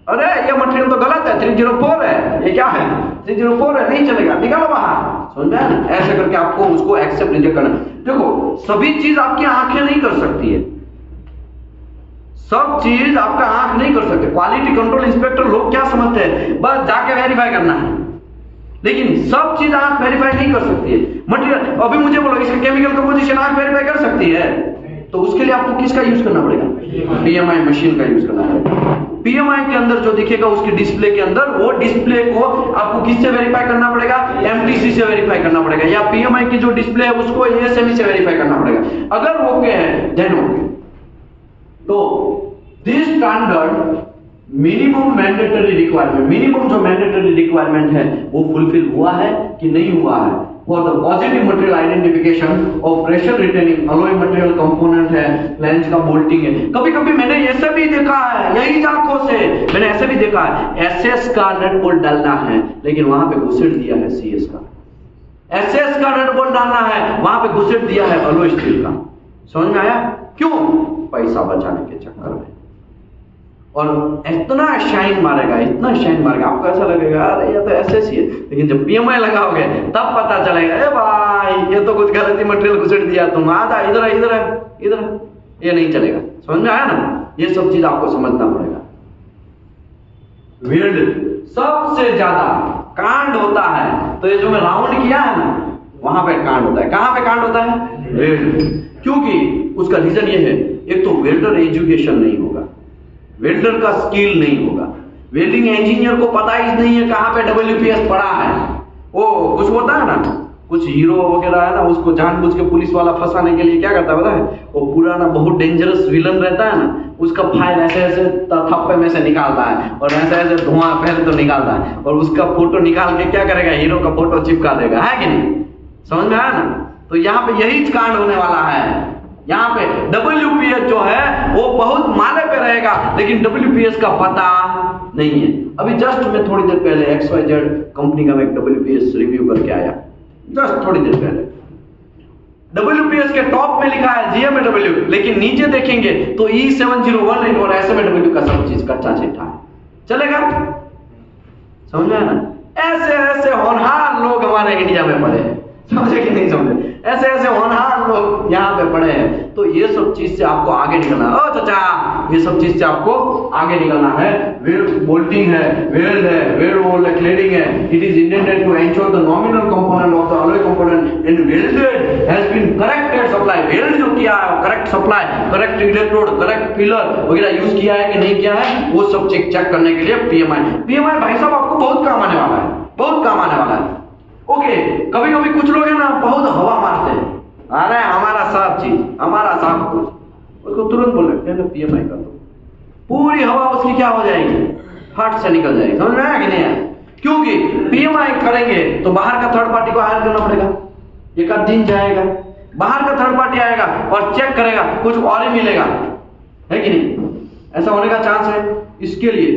अरे ये मटेरियल तो गलत है, 304 है, ये क्या है? 304 है, नहीं चलेगा, निकालो बाहर। समझ में आया ना? ऐसे करके आपको उसको एक्सेप्ट रिजेक्ट करना। देखो सभी चीज आपकी आंखें नहीं कर सकती है, सब चीज आपका आंख नहीं कर सकते। क्वालिटी कंट्रोल इंस्पेक्टर लोग क्या समझते हैं? बस जाके वेरीफाई करना है, लेकिन सब चीज आंख वेरीफाई नहीं कर सकती है। मटेरियल अभी मुझे बोलो इसका केमिकल कंपोजिशन आंख वेरीफाई कर सकती है, तो उसके लिए आपको किसका यूज करना पड़ेगा? पीएमआई मशीन का यूज करना पड़ेगा। पीएमआई के अंदर जो दिखेगा उसके डिस्प्ले के अंदर, वो डिस्प्ले को आपको किससे वेरीफाई करना पड़ेगा? एमटीसी से वेरीफाई करना पड़ेगा, या पीएमआई की जो डिस्प्ले है उसको एएसएमई से वेरीफाई करना पड़ेगा। अगर ओके है देन ओके। तो this standard minimum mandatory requirement, minimum जो मैंडेटरी रिक्वायरमेंट है वो फुलफिल हुआ है कि नहीं हुआ है? For the positive material identification और pressure retaining alloy material component है, फ्लैंज का बोल्टिंग है। कभी कभी मैंने ऐसे भी देखा है, यही आंखों से मैंने ऐसे भी देखा है, एसएस का नट बोल्ट डालना है लेकिन वहां पे घुसेड़ दिया है सीएस का। एसएस का नट बोल्ट डालना है, वहां पे घुसेड़ दिया है अलॉय स्टील का। समझ में आया? क्यों? पैसा बचाने के चक्कर में। और इतना शाइन मारेगा, इतना शाइन मारेगा, आपको ऐसा लगेगा अरे ये तो ऐसे ही है, लेकिन जब पीएमआई लगाओगे तब पता चलेगा ए भाई ये तो कुछ गलती मटेरियल घुसेड़ दिया, तुम आधा इधर इधर इधर, ये नहीं चलेगा। समझ में आया ना? ये सब चीज आपको समझना पड़ेगा। वेल्ड सबसे ज्यादा कांड होता है, तो ये जो मैं राउंड किया है ना वहां पे कांड होता है। कहां पे कांड होता है? वेल्ड। क्योंकि उसका रीजन ये है, एक तो वेल्डर एजुकेशन नहीं होगा, वेल्डर का स्किल नहीं होगा, वेल्डिंग इंजीनियर को पता ही नहीं है कहां पे डब्ल्यूपीएस पड़ा है। वो कुछ होता है ना, कुछ हीरो वगैरह है ना, उसको जानबूझ के पुलिस वाला फंसाने के लिए क्या करता है पता है? वो पूरा ना बहुत डेंजरस विलन रहता है ना, उसका फाइल ऐसे ऐसे थप्पे में से निकालता है और ऐसे ऐसे धुआं पहले तो निकालता है, और उसका फोटो निकाल के क्या करेगा? हीरो का फोटो चिपका देगा, है कि नहीं? समझ में आया ना? तो यहाँ पे यही कांड होने वाला है। यहाँ पे डब्ल्यूपीएस जो है वो बहुत माले पे रहेगा, लेकिन डब्ल्यूपीएस का पता नहीं है। अभी जस्ट मैं थोड़ी देर पहले XYZ कंपनी का मैं डब्ल्यूपीएस रिव्यू करके आया, जस्ट थोड़ी देर पहले। डब्ल्यूपीएस के टॉप में लिखा है GMAW, लेकिन नीचे देखेंगे तो E7018 और SMAW का सब चीज कच्चा चिट्ठा है। चलेगा? समझ में आया ना? ऐसे ऐसे होनहार लोग हमारे इंडिया में पड़े हैं, समझे कि नहीं समझे? ऐसे ऐसे होनहार लोग यहाँ पे पड़े हैं। तो ये सब चीज से आपको आगे निकलना है। ओ चाचा, ये सब चीज से आपको आगे निकलना है। वेल्ड बोल्टिंग है, वेल्ड है, वेल्ड वोल्ड क्लेडिंग है। It is intended to ensure the nominal component of the alloy component and welded has been corrected supply. Weld जो किया है correct supply, correct electrode, correct filler वगैरह use किया है कि नहीं किया है, वो सब चेक करने के लिए पीएमआई भाई साहब आपको बहुत काम आने वाला है, बहुत काम आने वाला है। ओके, कभी कभी कुछ लोग है ना बहुत हवा मारते हैं, अरे हमारा सब चीज, हमारा सब कुछ, उसको तुरंत बोल रहे हैं पीएमआई कर दो, पूरी हवा उसकी क्या हो जाएगी? फट से निकल जाएगी। समझ में आया कि नहीं आया? क्योंकि पीएमआई करेंगे तो बाहर का थर्ड पार्टी को हायर करना पड़ेगा, एक आध दिन जाएगा, बाहर का थर्ड पार्टी आएगा और चेक करेगा, कुछ और ही मिलेगा, है कि नहीं? ऐसा होने का चांस है। इसके लिए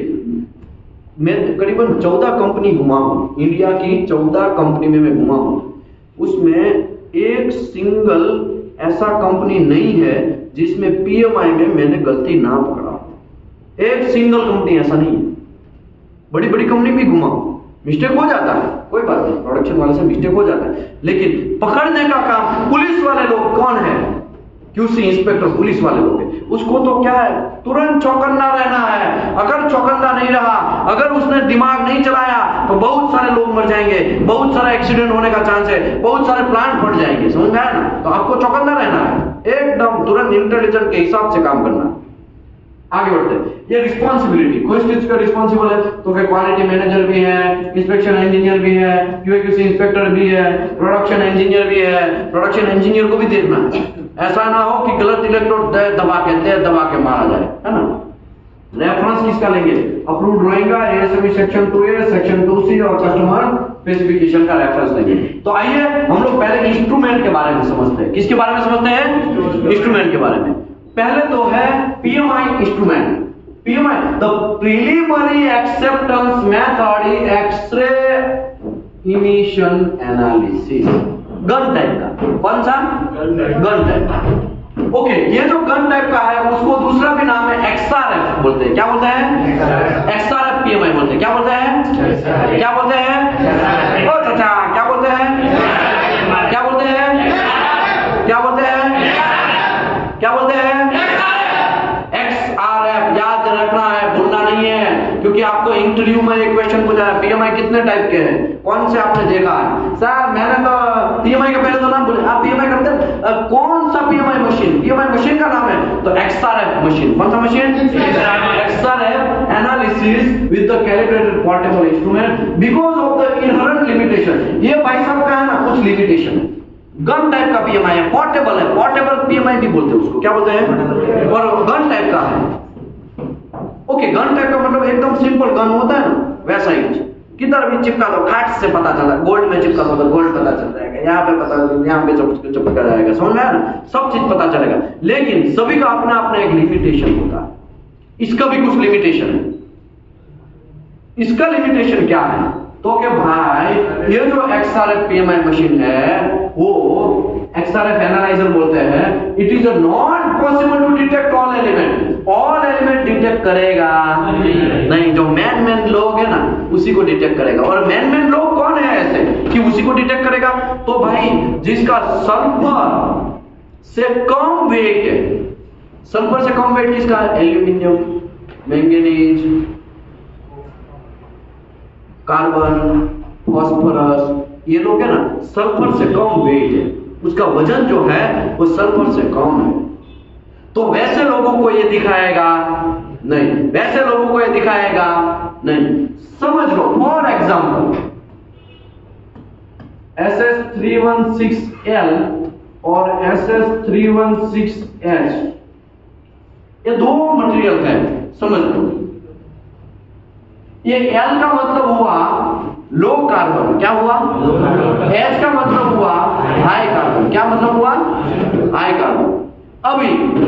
मैं करीबन 14 कंपनी घुमा हूँ, इंडिया की 14 कंपनी में मैं घुमा हूँ, उसमें एक सिंगल ऐसा कंपनी नहीं है जिसमें PMI में मैंने गलती ना पकड़ा। एक सिंगल कंपनी ऐसा नहीं है। बड़ी बड़ी कंपनी भी घुमा, मिस्टेक हो जाता है, कोई बात नहीं, प्रोडक्शन वाले से मिस्टेक हो जाता है, लेकिन पकड़ने का काम पुलिस वाले लोग कौन है, QC इंस्पेक्टर पुलिस वाले लोग हैं, उसको तो क्या है, तुरंत चौकन्ना रहना है। अगर चौकन्ना नहीं रहा, अगर उसने दिमाग नहीं चलाया तो बहुत सारे लोग मर जाएंगे, बहुत सारा एक्सीडेंट होने का चांस है, बहुत सारे प्लांट फट जाएंगे, समझ में आया ना। तो आपको चौकन्ना रहना है, एकदम तुरंत इंटेलिजेंट के हिसाब से काम करना है। आगे बढ़ते हैं। ये रिस्पॉन्सिबिलिटी, कोई चीज का रिस्पॉन्सिबल है तो फिर क्वालिटी मैनेजर भी है, इंस्पेक्शन इंजीनियर भी है, QA/QC इंस्पेक्टर भी है, प्रोडक्शन इंजीनियर भी है। प्रोडक्शन इंजीनियर को भी देखना है, ऐसा ना हो कि गलत इलेक्ट्रोड दबा के मारा जाए, है ना। रेफरेंस किसका लेंगे, अप्रूव्ड ड्राइंग का, ASME section 2A, section 2C और कस्टमर स्पेसिफिकेशन का रेफरेंस लेंगे। तो आइए हम लोग पहले इंस्ट्रूमेंट के बारे में समझते हैं। किसके बारे में समझते हैं, इंस्ट्रूमेंट के बारे में। पहले तो है PMI instrument. PMI the preliminary acceptance method is X ray emission analysis. Gun type का, कौन सा, गन टाइप का। ओके, ये जो गन टाइप का है उसको दूसरा भी नाम है XRF बोलते हैं। क्या बोलते हैं, XRF PMI बोलते हैं। क्या बोलते हैं, क्या बोलते हैं, ओ चाचा क्या बोलते हैं, क्या बोलते हैं, क्या बोलते हैं, क्या बोलते हैं, XRF। याद रखना है, भूलना नहीं है, क्योंकि आपको इंटरव्यू में एक क्वेश्चन पूछा है PMI कितने टाइप के हैं, कौन से आपने देखा है। सर मैंने तो PMI का पहले तो नाम बोले, आप PMI करते हैं, कौन सा PMI मशीन, PMI मशीन का नाम है तो XRF मशीन। कौन सा machine, XRF analysis with the calibrated portable instrument because of the inherent limitation. ये भाई साहब का है ना कुछ लिमिटेशन है। गन टाइप का PMI है, पोर्टेबल है, पोर्टेबल PMI भी बोलते हैं उसको। क्या बोलते हैं, और गन टाइप का है। ओके, गन टाइप का मतलब एकदम सिंपल गन होता है ना, वैसा ही कुछ, किधर भी चिपका दो, काट से पता चला, गोल्ड में चिपका दो तो गोल्ड पता चल जाएगा, यहाँ पे पता, यहाँ पे चिपका जाएगा, समझ में आया ना, सब चीज पता चलेगा। लेकिन सभी का अपना अपना एक लिमिटेशन होता है, इसका भी कुछ लिमिटेशन है। इसका लिमिटेशन क्या है तो कि भाई ये जो XRF PMI मशीन है वो XRF एनालाइजर बोलते हैं, it is not possible to detect all element. All element detect करेगा नहीं, जो मैन लोग है ना उसी को डिटेक्ट करेगा। और मैन लोग कौन है ऐसे कि उसी को डिटेक्ट करेगा, तो भाई जिसका सल्फर से कम वेट है, सल्फर से कम वेट किसका, एल्यूमिनियम, मैंगनीज, कार्बन, फास्फोरस, ये लोग है ना सल्फर से कम वेट है, उसका वजन जो है वो सल्फर से कम है। तो वैसे लोगों को ये दिखाएगा नहीं, वैसे लोगों को ये दिखाएगा नहीं। समझ लो फॉर एग्जांपल SS316L और SS316H, ये दो मटेरियल है, समझ लो। ये L का मतलब हुआ लो कार्बन, क्या हुआ, H का मतलब हुआ हाई कार्बन। क्या मतलब हुआ, हाई कार्बन। अभी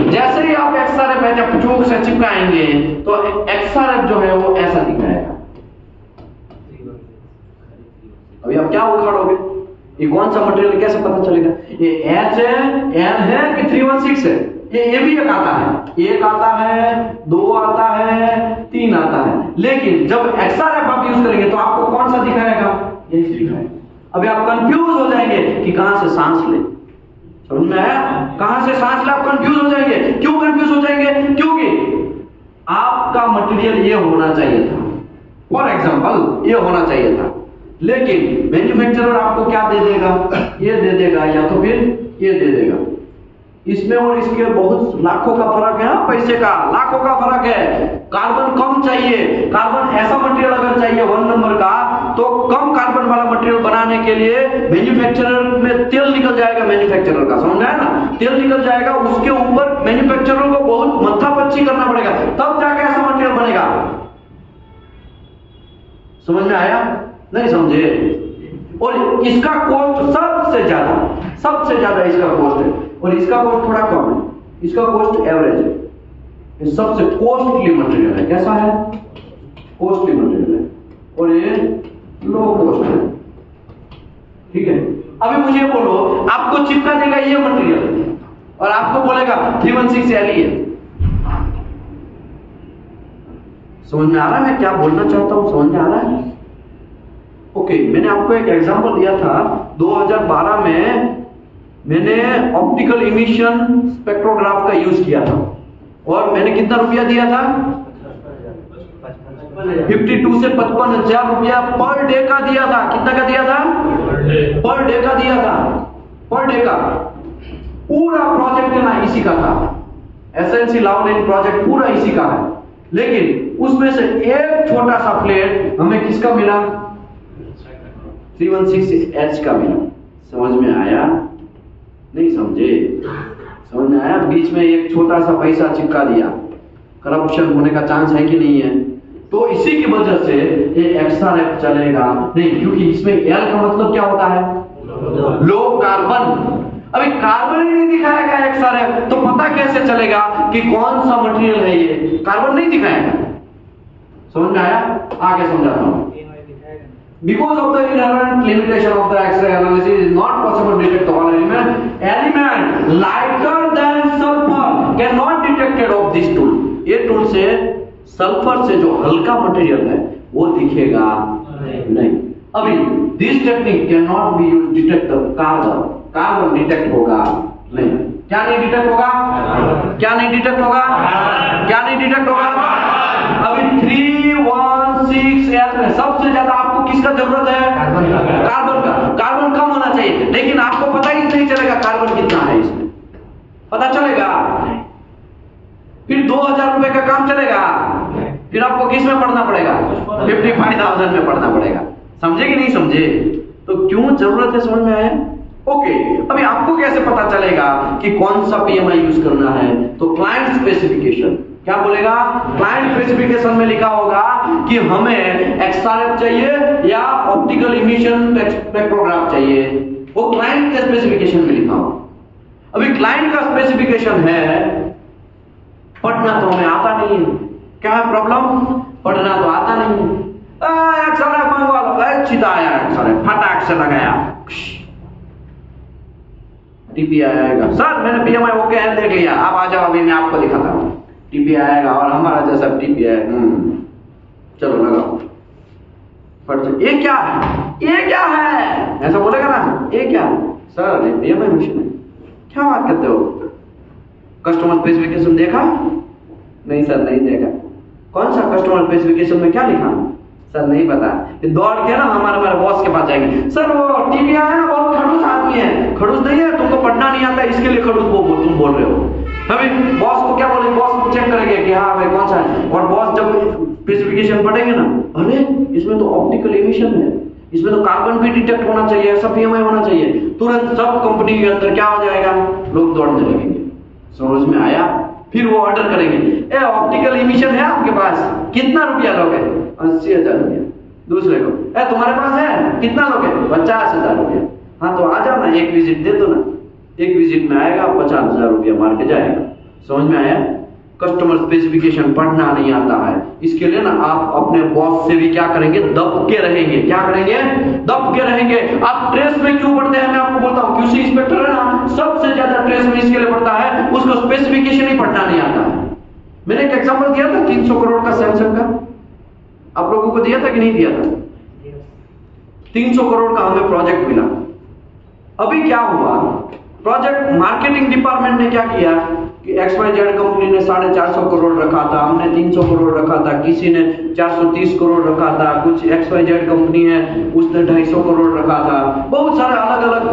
जैसे ही आप XRF जब चोक से चिपकाएंगे तो XRF जो है वो ऐसा दिखाएगा। अभी आप क्या उखाड़ोगे, ये कौन सा मटेरियल, कैसे पता चलेगा ये H है, L है कि 316 है। ये भी एक आता है, एक आता है, दो आता है, तीन आता है। लेकिन जब XRF आप यूज करेंगे तो आपको कौन सा दिखाएगा, ये दिखाएगा। अभी आप कंफ्यूज हो जाएंगे कि कहां से सांस ले, समझ में आया, कहां से सांस ले, आप कंफ्यूज हो जाएंगे। क्यों कंफ्यूज हो जाएंगे, क्योंकि आपका मटेरियल ये होना चाहिए था, फॉर एग्जांपल ये होना चाहिए था, लेकिन मैन्युफैक्चरर आपको क्या दे देगा, ये दे देगा या तो फिर ये दे देगा। इसमें और इसके बहुत लाखों का फर्क है, पैसे का लाखों का फर्क है। कार्बन कम चाहिए, कार्बन ऐसा मटेरियल अगर चाहिए 1 नंबर का तो कम कार्बन वाला मटेरियल बनाने के लिए मैन्युफैक्चरर में तेल निकल जाएगा, मैन्युफैक्चरर का, समझ आया ना, तेल निकल जाएगा, उसके ऊपर मैन्युफैक्चरर को बहुत मत्थापच्ची करना पड़ेगा, तब जाके ऐसा मटेरियल बनेगा। समझ में आया, नहीं समझे। और इसका कॉस्ट सबसे ज्यादा इसका कॉस्ट है, और इसका कॉस्ट थोड़ा कम है, इसका कॉस्ट एवरेज है। ये सबसे कॉस्टली मटेरियल है। कैसा है, कॉस्टली मटेरियल है और ये लो कॉस्ट है। ठीक है, अभी मुझे बोलो, आपको चिपका देगा ये मटेरियल और आपको बोलेगा 316 Li है। समझ में आ रहा है मैं क्या बोलना चाहता हूं? समझ में आ रहा है? ओके, मैंने आपको एक एग्जांपल दिया था 2012 में मैंने ऑप्टिकल इमिशन स्पेक्ट्रोग्राफ का यूज किया था और मैंने कितना रुपया दिया था? 52 से 55,000 रुपया पर डे का दिया था। कितना का दिया था? पर डे का दिया था। पर डे का पूरा प्रोजेक्ट है ना इसी का था। एसएनसी लाउलिन प्रोजेक्ट पूरा इसी का है, लेकिन उसमें से एक छोटा सा प्लेट हमें किसका मिला? 316H का मिला। समझ में आया? नहीं समझे? समझ में आया? बीच में एक छोटा सा पैसा चिपका दिया, करप्शन होने का चांस है कि नहीं है? तो इसी की वजह से ये XRF चलेगा नहीं, क्योंकि इसमें L का मतलब क्या होता है? Low carbon. अभी कार्बन ही नहीं दिखाएगा XRF, तो पता कैसे चलेगा कि कौन सा मटेरियल है ये? कार्बन नहीं दिखाएगा। समझ में आया? आगे समझाता हूं। Because of the inherent limitation of the X-ray analysis, it is not possible to detect all element lighter than sulfur cannot detected of this tool. ये टूल से सल्फर से जो हल्का मटेरियल है वो दिखेगा नहीं। अभी this technique cannot be used to detect the carbon. Carbon detect होगा नहीं। क्या नहीं डिटेक्ट होगा? क्या नहीं डिटेक्ट होगा? क्या नहीं डिटेक्ट होगा? अभी 316L में सबसे ज्यादा आपको किसका जरूरत है? कार्बन का। कार्बन कम होना चाहिए, लेकिन आपको पता ही नहीं चलेगा कार्बन कितना है इसमें। पता चलेगा? फिर 2000 रुपए का काम चलेगा, फिर आपको किस में पढ़ना पड़ेगा? 55,000 में पढ़ना पड़ेगा। समझे कि नहीं समझे? तो क्यों जरूरत है? समझ में आया? ओके, अभी आपको कैसे पता चलेगा कि कौन सा पीएमआई यूज करना है? तो क्लाइंट स्पेसिफिकेशन क्या बोलेगा? क्लाइंट स्पेसिफिकेशन में लिखा होगा कि हमें XRF चाहिए या ऑप्टिकल इमिशन स्पेक्ट्रोग्राफ चाहिए। वो क्लाइंट के स्पेसिफिकेशन में लिखा होगा। अभी क्लाइंट का स्पेसिफिकेशन है, पढ़ना तो हमें आता नहीं है। क्या है प्रॉब्लम? पढ़ना तो आता नहीं है। XRF मंगवा लो, सीधा आया XRF, फटाक से लगाया, टीपीआई आएगा। सर मैंने पीएमआई ओके है देख लिया, आप आ जाओ, अभी मैं आपको दिखाता हूँ। टीपीआई आएगा और हमारा जैसा टीपीआई, चलो लगाओ फट। ये क्या है? ये क्या है? ऐसा बोलेगा ना, ये क्या है? सर ये पीएमआई मशीन है। क्या बात करते हो? कस्टमर स्पेसिफिकेशन देखा? नहीं सर नहीं देखा। कौन सा कस्टमर स्पेसिफिकेशन में क्या लिखा? सर नहीं पता। दौड़ के ना हमारे बॉस के पास जाएंगे, सर वो टीपीआई है ना, बहुत खड़ूस आदमी है। खड़ूस नहीं है, तुमको पढ़ना नहीं आता इसके लिए खड़ूस तुम बोल रहे हो। अभी बॉस को क्या बोलेंगे? बॉस को चेक करेंगे कि हाँ भाई कौन सा है, और बॉस जब स्पेसिफिकेशन पढ़ेंगे ना, अरे इसमें तो ऑप्टिकल इमिशन है, इसमें तो कार्बन भी डिटेक्ट होना चाहिए, ऐसा पीएमआई होना चाहिए। तुरंत सब कंपनी के अंदर क्या हो जाएगा? लोग दौड़ने लगेंगे। समझ में आया? फिर वो ऑर्डर करेंगे, ऑप्टिकल इमिशन है आपके पास, कितना रुपया लोगे? 80,000 रुपया। दूसरे को, तुम्हारे पास है, कितना लोगे? 50,000 रुपया। हाँ तो आ जाओ ना, एक विजिट दे दो ना। एक विजिट में आएगा 50,000 रुपया मार के जाएगा। समझ में आया? कस्टमर स्पेसिफिकेशन पढ़ना नहीं आता है, इसके लिए ना आप अपने बॉस से भी क्या करेंगे? दब के रहेंगे। क्या करेंगे? दब के रहेंगे। आप ट्रेस में क्यों पढ़ते हैं? मैं आपको बोलता हूँ, क्यूसी इंस्पेक्टर है ना, सबसे ज्यादा ट्रेस में इसके लिए पढ़ता है, उसको स्पेसिफिकेशन ही पढ़ना नहीं आता है। मैंने एक एग्जांपल दिया था 300 करोड़ का सैमसंग का, आप लोगों को दिया था कि नहीं दिया था? 300 करोड़ का हमें प्रोजेक्ट मिला। अभी क्या हुआ? प्रोजेक्ट मार्केटिंग डिपार्टमेंट ने क्या किया कि XYZ कंपनी ने 450 करोड़ रखा था, हमने 300 करोड़ रखा था, किसी ने 430 करोड़ रखा था, कुछ XYZ कंपनी है उसने 250 करोड़ रखा था। बहुत सारे अलग अलग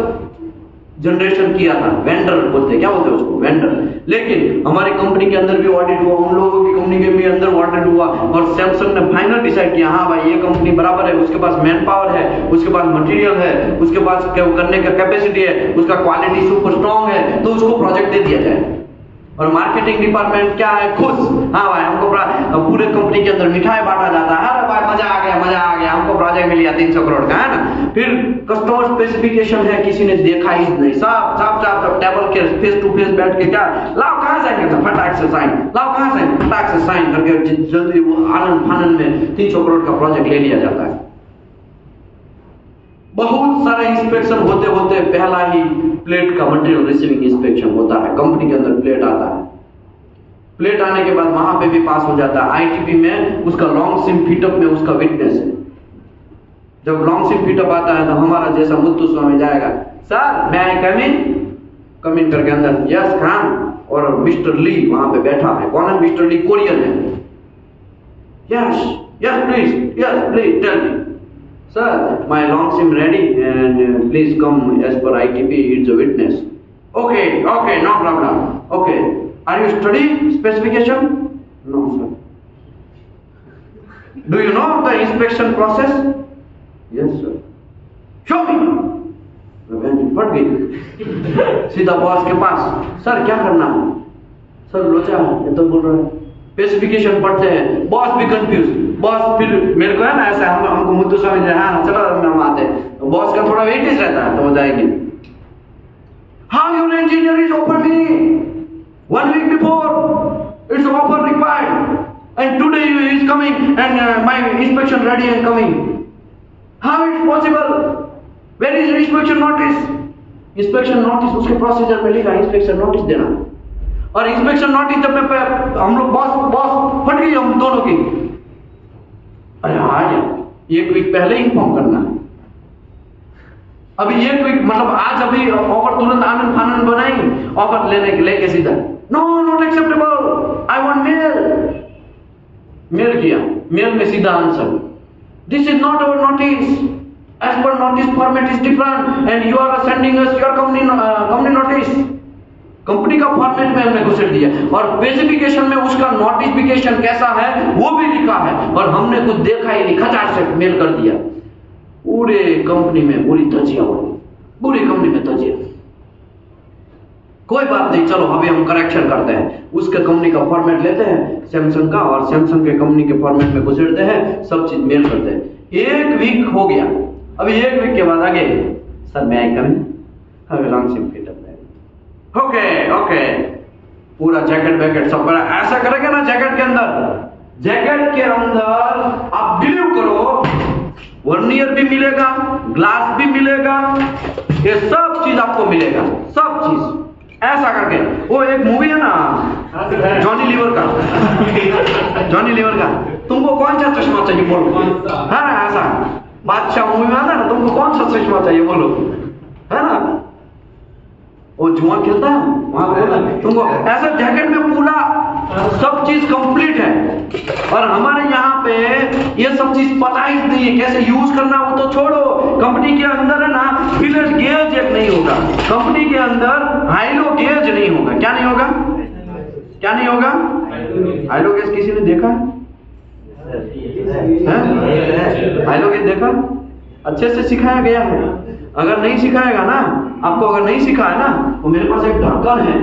जनरेशन किया था। वेंडर बोलते, क्या बोलते हैं उसको? वेंडर। लेकिन हमारी कंपनी के अंदर भी ऑडिट हुआ, उन लोगों की कंपनी के भी अंदर ऑडिट हुआ, और सैमसंग ने फाइनल डिसाइड किया, हाँ भाई ये कंपनी बराबर है, उसके पास मैन पावर है, उसके पास मटेरियल है, उसके पास करने का कैपेसिटी है, उसका क्वालिटी सुपर स्ट्रॉन्ग है, तो उसको प्रोजेक्ट दे दिया जाए। और मार्केटिंग डिपार्टमेंट क्या है? खुश, हाँ भाई हमको पूरे कंपनी के अंदर मिठाई बांटा जाता है, अरे भाई मजा आ गया, हमको प्रोजेक्ट मिल गया, 300 करोड़ का, है ना। फिर कस्टमर स्पेसिफिकेशन है, किसी ने देखा ही नहीं, साफ साफ साफ टेबल के फेस टू फेस बैठ के, क्या लाओ कहाँ साइन करता, फटाक से साइन, लाओ कहाँ साइन, फटाक से साइन करके जल्दी वो आनंद फानंद में 300 करोड़ का प्रोजेक्ट ले लिया जाता है। बहुत सारे इंस्पेक्शन होते होते पहला ही प्लेट का मटेरियल रिसीविंग इंस्पेक्शन होता है, कंपनी के अंदर प्लेट आता है। प्लेट आने के बाद वहां पे भी पास हो जाता है। आईटीपी में उसका लॉन्ग सिम फिटअप में उसका विटनेस है। जब लॉन्ग सिम फिटअप आता है तो हमारा जैसा मुत्तु स्वामी जाएगा, सर मैं आई कम इन, कम इन करके अंदर, यस खान, और मिस्टर ली वहां पे बैठा है। कौन है मिस्टर ली? कोरियन है। Yes yes please tell me sir, my long seam ready and please come as per ITP, it's a witness. Okay no problem, okay are you studying specification? No sir. Do you know the inspection process? Yes sir. Show me. फट गई सीधा boss के पास, sir क्या करना है? Sir लोचा ये तो बोल रहा है, स्पेसिफिकेशन पढ़ते हैं, बॉस भी कंफ्यूज। बॉस फिर मेरे को है ना ऐसा, हमको मुद्दू समझ रहे हैं, चलो हम आते हैं, तो बॉस का थोड़ा वेटेज रहता है, तो हो जाएंगे। How your engineer is offer me 1 week before, it's offer required, and today he is coming and my inspection ready and coming. How it's possible? Where is inspection notice? Inspection notice उसके procedure में लिखा inspection notice देना, और inspection notice जब मैं हम लोग boss फट गई हम दोनों की, अरे आज 1 वीक पहले इन्फॉर्म करना है। अभी 1 वीक मतलब आज अभी ऑफर तुरंत आनंद फानंद बनाएंगे, ऑफर लेके सीधा no not acceptable, I want mail किया, मेल में सीधा answer, this is not our notice, as per notice format is different and you are sending us your company notice. Company का फॉर्मेट में हमने घुसेड़ दिया, और स्पेसिफिकेशन में उसका नोटिफिकेशन कैसा है वो भी लिखा है, और हमने कुछ देखा ही नहीं, खचार से मेल कर दिया। पूरे कंपनी में पूरी धजिया हुई, पूरी कंपनी में धजिया। कोई बात नहीं, चलो अभी हम करेक्शन करते हैं, उसके कंपनी का फॉर्मेट लेते हैं सैमसंग का, और सैमसंग के कंपनी के फॉर्मेट में घुसेड़ते हैं, सब चीज मेल करते हैं। 1 वीक हो गया, अभी 1 वीक के बाद आगे, सर मैं आई कम इन, लॉन्ग सिम फिटअप है, ओके पूरा जैकेट वैकेट सब बड़ा ऐसा करेंगे ना। जैकेट के अंदर आप बिलीव करो, वर्नियर भी मिलेगा, ग्लास भी मिलेगा, ये सब चीज आपको मिलेगा, सब चीज ऐसा करके। वो एक मूवी है ना जॉनी लीवर का, तुमको कौन सा चश्मा चाहिए बोलो, है ना, ऐसा बादशाह मूवी में आता है ना, तुमको कौन सा चश्मा चाहिए बोलो, है ना, वो जुआ खेलता है वहां पे, तुमको ऐसा जैकेट में पूरा सब चीज कंप्लीट है। और हमारे यहाँ पे ये सब चीज पता ही नहीं है कैसे यूज करना, वो तो छोड़ो। कंपनी के अंदर है ना फिलेट गेज एक नहीं होगा, कंपनी के अंदर हाइलो गेज नहीं होगा। क्या नहीं होगा? हाइलो गेज किसी ने देखा है? हाइलो गेज देखा? अच्छे से सिखाया गया है। अगर नहीं सिखाएगा ना आपको, अगर नहीं सिखा है ना, तो मेरे पास एक ढक्कन है,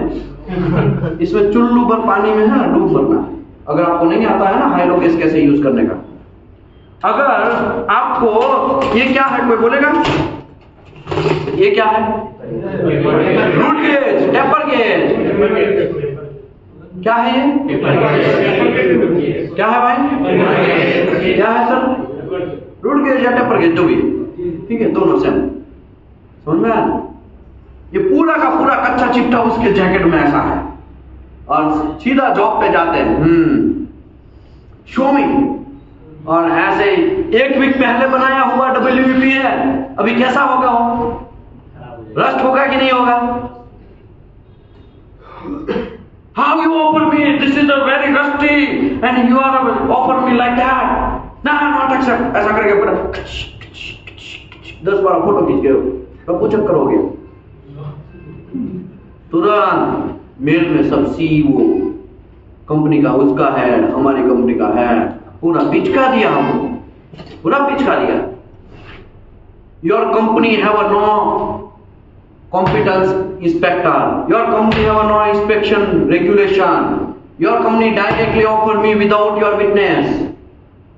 इसमें चुल्लू पर पानी में है डूब मरना। अगर आपको नहीं आता है ना हाइलो गेज कैसे यूज करने का, अगर आपको ये क्या है कोई बोलेगा? ये क्या है? Root gauge, taper gauge. क्या है ये? क्या है भाई? क्या है सर? रूट गेज या टेपर गेज जो भी, ठीक है, दोनों सेम। समझ में आया? ये पूरा का पूरा कच्चा चिट्टा उसके जैकेट में ऐसा है, और सीधा जॉब पे जाते हैं, शो मी। और ऐसे 1 वीक पहले बनाया हुआ WVP है, अभी कैसा होगा? वो रस्ट होगा कि नहीं होगा? How you offer me? This is a very rusty, and you are offer me like that? No, not accept. ऐसा करके पूरा 10-12 फोटो खींच गए, रफू चक्कर हो गया। तुरंत मेल में सब CEO कंपनी का, उसका हेड, हमारी कंपनी का हेड, पूरा पिचका दिया, हमको पूरा पिचका दिया। Your company have no competence inspector, your company have no inspection regulation, your company directly offer me without your witness,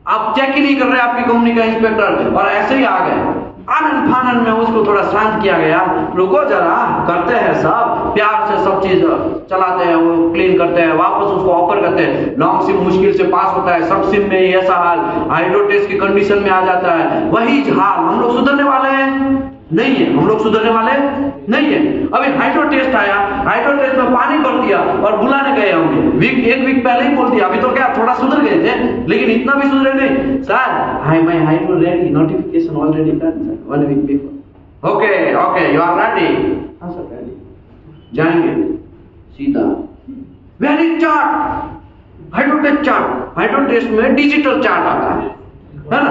आप चेक ही नहीं कर रहे आपकी कंपनी का इंस्पेक्टर, और ऐसे ही आ गए। आनंद फानन में उसको थोड़ा शांत किया गया, रुको जरा, करते हैं सब प्यार से, सब चीज चलाते हैं, वो क्लीन करते हैं, वापस उसको ऑफर करते हैं। लॉन्ग सिम मुश्किल से पास होता है, सब सिम में ही ऐसा हाल, हाइड्रो टेस्ट की कंडीशन में आ जाता है, वही हाल। हम लोग सुधरने वाले हैं नहीं है, हम लोग सुधरने वाले नहीं है। अभी हाइड्रो टेस्ट आया, हाइड्रो टेस्ट में पानी भर दिया और बुलाने गए हमने, एक वीक पहले ही बोल दिया, अभी तो क्या थोड़ा सुधर गए थे, लेकिन इतना भी सुधरे नहीं। Sir hi my hydro ready, notification already done, 1 week before. Okay you are ready? हां सर रेडी। जाएंगे सीधा very chart, hydro test chart. Hydro test में डिजिटल चार्ट आता है ना,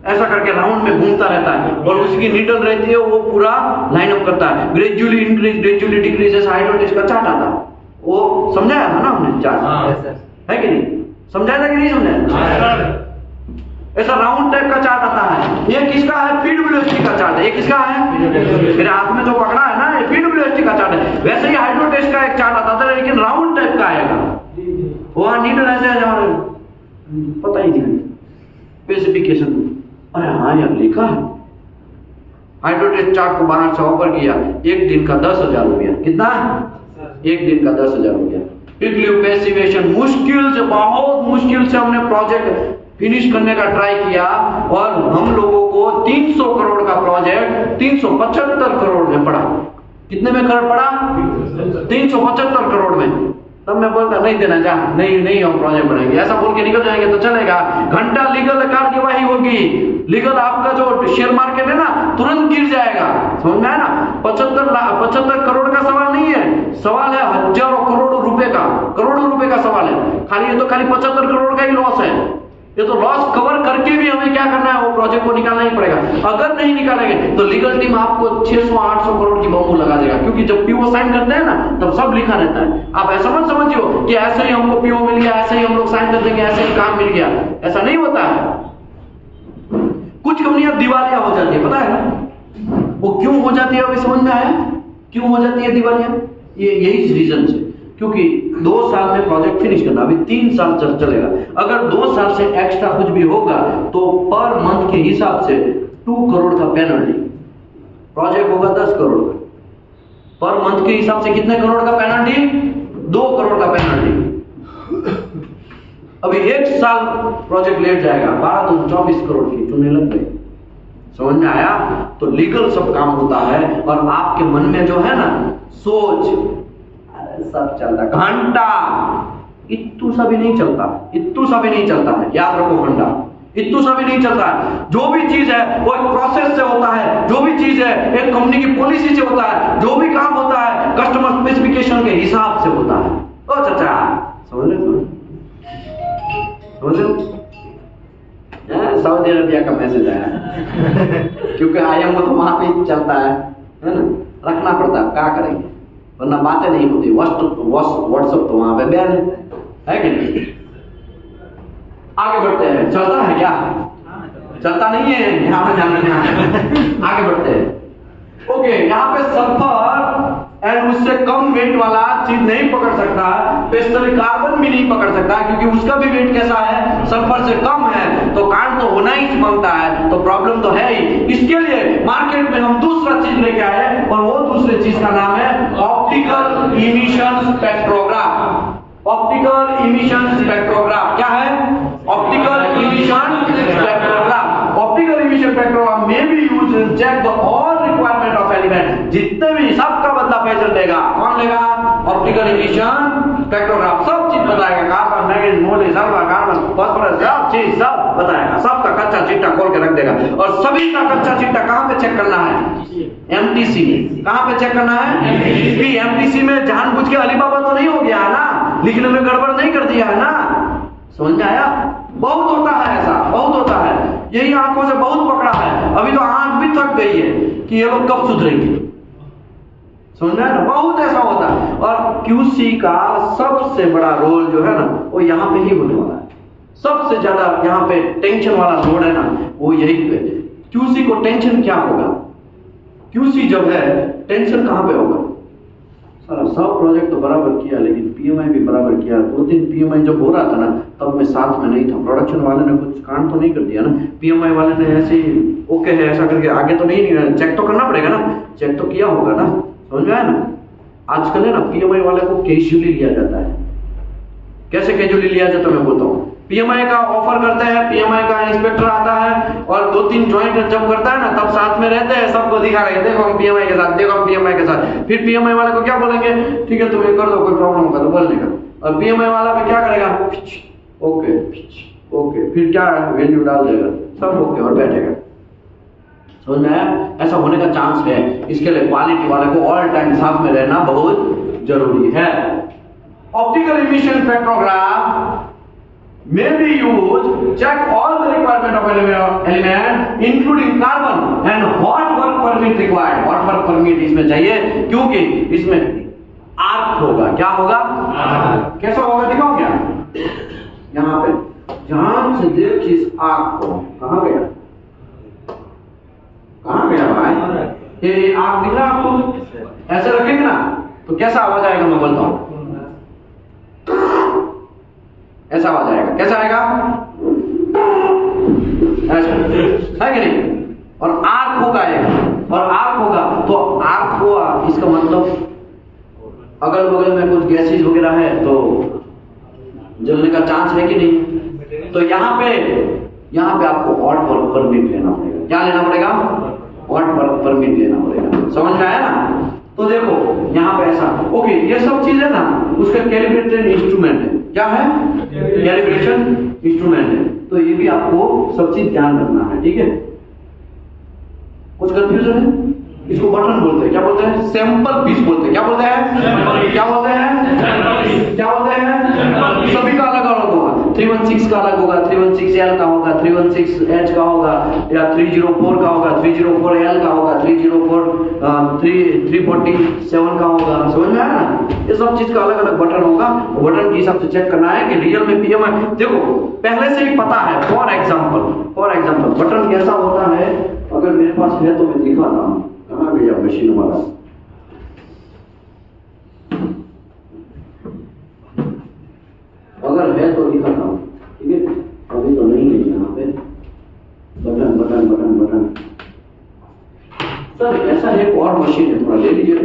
ऐसा करके राउंड में घूमता रहता है और उसकी नीडल रहती है, वो पूरा लाइन अप करता है, ग्रेजुअली इंक्रीज ग्रेजुअली डिक्रीज, ऐसा हाइड्रो टेस्ट का चार्ट आता है। वो समझाया था ना हमने चार्ट, है कि नहीं? समझाया था कि नहीं समझाया? ऐसा राउंड टाइप का चार्ट आता है। ये किसका है? पीडब्ल्यूएसटी का चार्ट है। ये किसका है? मेरे हाथ में जो पकड़ा है ना, ये पीडब्ल्यूएसटी का चार्ट है। वैसे ही हाइड्रो टेस्ट का एक चार्ट आता था, लेकिन राउंड टाइप का आएगा। वहां नीडल ऐसे पता ही नहीं स्पेसिफिकेशन। अरे हाँ यार लिखा है। हाइड्रो टेस्ट चार्ट को बाहर से ऑफर किया, एक दिन का 10,000 रुपया। कितना? एक दिन का 10,000 रुपया। पिगलियो पैसिवेशन, मुश्किल से, बहुत मुश्किल से हमने प्रोजेक्ट फिनिश करने का ट्राई किया, और हम लोगों को 300 करोड़ का प्रोजेक्ट 375 करोड़ में पड़ा। कितने में करोड़ पड़ा? 375 करोड़ में। तब मैं बोलता नहीं देना, जा नहीं हम प्रोजेक्ट बनाएंगे, ऐसा बोल के निकल जाएंगे तो चलेगा। घंटा लीगल कार्यवाही होगी, लीगल आपका जो शेयर मार्केट है ना तुरंत गिर जाएगा। समझ में आया ना? 75 करोड़ का सवाल नहीं है, सवाल है हजारों करोड़ों रुपए का, करोड़ों रुपए का सवाल है। खाली ये तो खाली 75 करोड़ का ही लॉस है। ये तो लॉस कवर करके भी हमें क्या करना है, वो प्रोजेक्ट को निकालना ही पड़ेगा। अगर नहीं निकालेंगे तो लीगल टीम आपको 600-800 करोड़ की बम्बू लगा देगा, क्योंकि जब पीओ साइन करते हैं ना तब सब लिखा रहता है। आप ऐसा मत समझियो कि ऐसे ही हमको पीओ मिल गया, ऐसे ही हम लोग साइन कर देंगे, ऐसे ही काम मिल गया, ऐसा नहीं होता है। कुछ कंपनियां दिवालिया हो जाती है, पता है ना? वो क्यों हो जाती है अभी समझ में आया? क्यों हो जाती है दिवालिया? ये यही रीजन से, क्योंकि 2 साल में प्रोजेक्ट फिनिश करना, अभी 3 साल चलेगा। अगर 2 साल से एक्स्ट्रा कुछ भी होगा तो पर मंथ के हिसाब से 2 करोड़ का पेनल्टी। प्रोजेक्ट होगा 10 करोड़ का, पर मंथ के हिसाब से कितने करोड़ का पेनल्टी? 2 करोड़ का पेनल्टी। अभी 1 साल प्रोजेक्ट लेट जाएगा, 12 दूनी 24 करोड़ की चुने लग गए। समझ में आया? तो लीगल सब काम होता है, और आपके मन में जो है ना सोच, सब चलता घंटा, इत्तू सा भी नहीं चलता, इत्तू सा भी नहीं चलता है। याद रखो, घंटा इत्तू सा भी नहीं चलता है। जो भी चीज है वो एक प्रोसेस से होता है, जो भी चीज है एक कंपनी की पॉलिसी से होता है, जो भी काम होता है कस्टमर स्पेसिफिकेशन के हिसाब से होता है। ओ चाचा समझ लो, समझ लो। सऊदी अरबिया का मैसेज आया क्योंकि आईएमओ तो वहां पे चलता है ना, रखना पड़ता है, क्या करेंगे, वरना बातें नहीं होती। व्हाट्सएप तो वहां पे बैन है कि नहीं? आगे बढ़ते हैं। चलता है क्या? चलता नहीं है, यहाँ पे जाना है। आगे बढ़ते हैं। ओके, यहाँ पे सल्फर एंड उससे कम वेट वाला चीज नहीं पकड़ सकता, स्पेशली कार्बन भी नहीं पकड़ सकता, क्योंकि उसका भी वेट कैसा है? सल्फर से कम है, तो कांड तो होना ही बनता है, तो प्रॉब्लम तो है ही। इसके लिए मार्केट में हम दूसरा चीज लेके आए, और वो दूसरे चीज का नाम है optical emission spectrograph. Optical emission spectrograph क्या है? Optical emission spectrograph. Optical emission spectrograph में भी use in check the all requirement of element. जितने भी सबका बदला फेजर लेगा, कौन लेगा? ऑप्टिकल इमिशन स्पेक्ट्रोग्राफ सब चीज बताएगा, कार्बन, मैग्नीज, मोली, सल्फर, कार्बन, फास्फोरस, सब चीज सब बताएगा, सबका कच्चा चिट्टा खोल के रख देगा। और सभी का कच्चा चिट्टा कहां पे चेक करना है? एमटीसी में। कहां पे चेक करना है? एमटीसी में जानबूझ के अलीबाबा तो नहीं हो गया है ना, लिखने में गड़बड़ नहीं कर दिया है ना? समझ में आया? बहुत होता है ऐसा, बहुत होता है। यही आंखों से बहुत पकड़ा है, अभी तो आंख भी थक गई है कि ये लोग कब सुधरेंगे। समझ में आया ना? बहुत ऐसा होता है। और क्यूसी का सबसे बड़ा रोल जो है ना वो यहाँ पे ही होने वाला है। सबसे ज्यादा यहाँ पे टेंशन वाला रोड है ना वो यही पे। क्यूसी को टेंशन क्या होगा? क्यूसी जब है टेंशन कहाँ पे होगा? सारा सब प्रोजेक्ट तो बराबर किया, लेकिन पीएमआई भी बराबर किया। 2-3 पीएमआई जब हो रहा था ना तब मैं साथ में नहीं था। प्रोडक्शन वाले ने कुछ कांड तो नहीं कर दिया ना, पीएमआई वाले ने ऐसे ही ओके है ऐसा करके आगे तो नहीं चेक तो करना पड़ेगा ना, चेक तो किया होगा ना, समझ में आया ना। आजकल है ना पीएमआई वाले को कैजुअली लिया जाता है। कैसे कैजुअली लिया जाता है मैं बोलता हूँ। पीएमआई का ऑफर करते हैं, पीएमआई का इंस्पेक्टर आता है और 2-3 जॉइंट जब करता है ना तब साथ में रहते हैं, सबको दिखा रहे हैं देखो हम पीएमआई के साथ, देखो हम पीएमआई के साथ। फिर पीएमआई वाले को क्या बोलेंगे, ठीक है तुम ये कर दो, कोई प्रॉब्लम होगा तो बोलने का। और पीएमआई वाला भी क्या करेगा, ओके ओके, फिर क्या वैल्यू डाल देगा, सब ओके और बैठेगा। समझ में आया। ऐसा होने का चांस है, इसके लिए क्वालिटी वाले को ऑल टाइम साथ में रहना बहुत जरूरी है। Optical emission spectrograph may be used check all the requirement of element including carbon and what work permit required। what work permit इसमें चाहिए क्योंकि इसमें आर्क होगा। क्या होगा, कैसा होगा दिखाओ क्या, यहाँ पे ध्यान से देख इस आर्क को, कहाँ गया, कहाँ गया भाई, ये आर्क दिख रहा है आपको, ऐसे रखेंगे ना तो कैसा आवाज आएगा मैं बोलता हूँ, ऐसा आवाज आएगा। कैसा आएगा, ऐसा है कि नहीं। और आर्क होगा एक, और आर्क होगा तो आर्क हुआ इसका मतलब अगल बगल में कुछ गैसेज वगैरह है तो जलने का चांस है कि नहीं। तो यहाँ पे आपको ऑड वर्क परमिट लेना पड़ेगा। क्या लेना पड़ेगा, ऑड वर्क परमिट लेना पड़ेगा। समझ में आया ना। तो देखो यहाँ पे ऐसा ओके, ये सब चीज है ना उसका कैलिब्रेटेड इंस्ट्रूमेंट है। क्या है, कैलिब्रेशन इंस्ट्रूमेंट है। तो ये भी आपको सब चीज ध्यान रखना है, ठीक है। कुछ कंफ्यूजन है, इसको बटन बोलते हैं, क्या बोलते हैं, सैंपल पीस बोलते हैं। क्या बोलते हैं, क्या बोलते हैं, क्या बोलते हैं। सभी का अलग अलग होगा, 316 का अलग होगा, 316L का होगा, 316H का होगा, या 304 का होगा, 304L का होगा, 347 का होगा। समझ में आया ना। ये सब चीज का अलग अलग बटन होगा, बटन के हिसाब से चेक करना है कि रियल में पीएमआई देखो पहले से ही पता है। फॉर एग्जाम्पल बटन कैसा होता है, अगर मेरे पास है तो मैं दिखाता हूँ। कहाँ गया मशीन वाला, अगर है तो दिखाता हूँ, ठीक है। अभी तो नहीं है यहाँ पे button button button button. Sir ऐसा एक और मशीन है, थोड़ा ले लीजिए।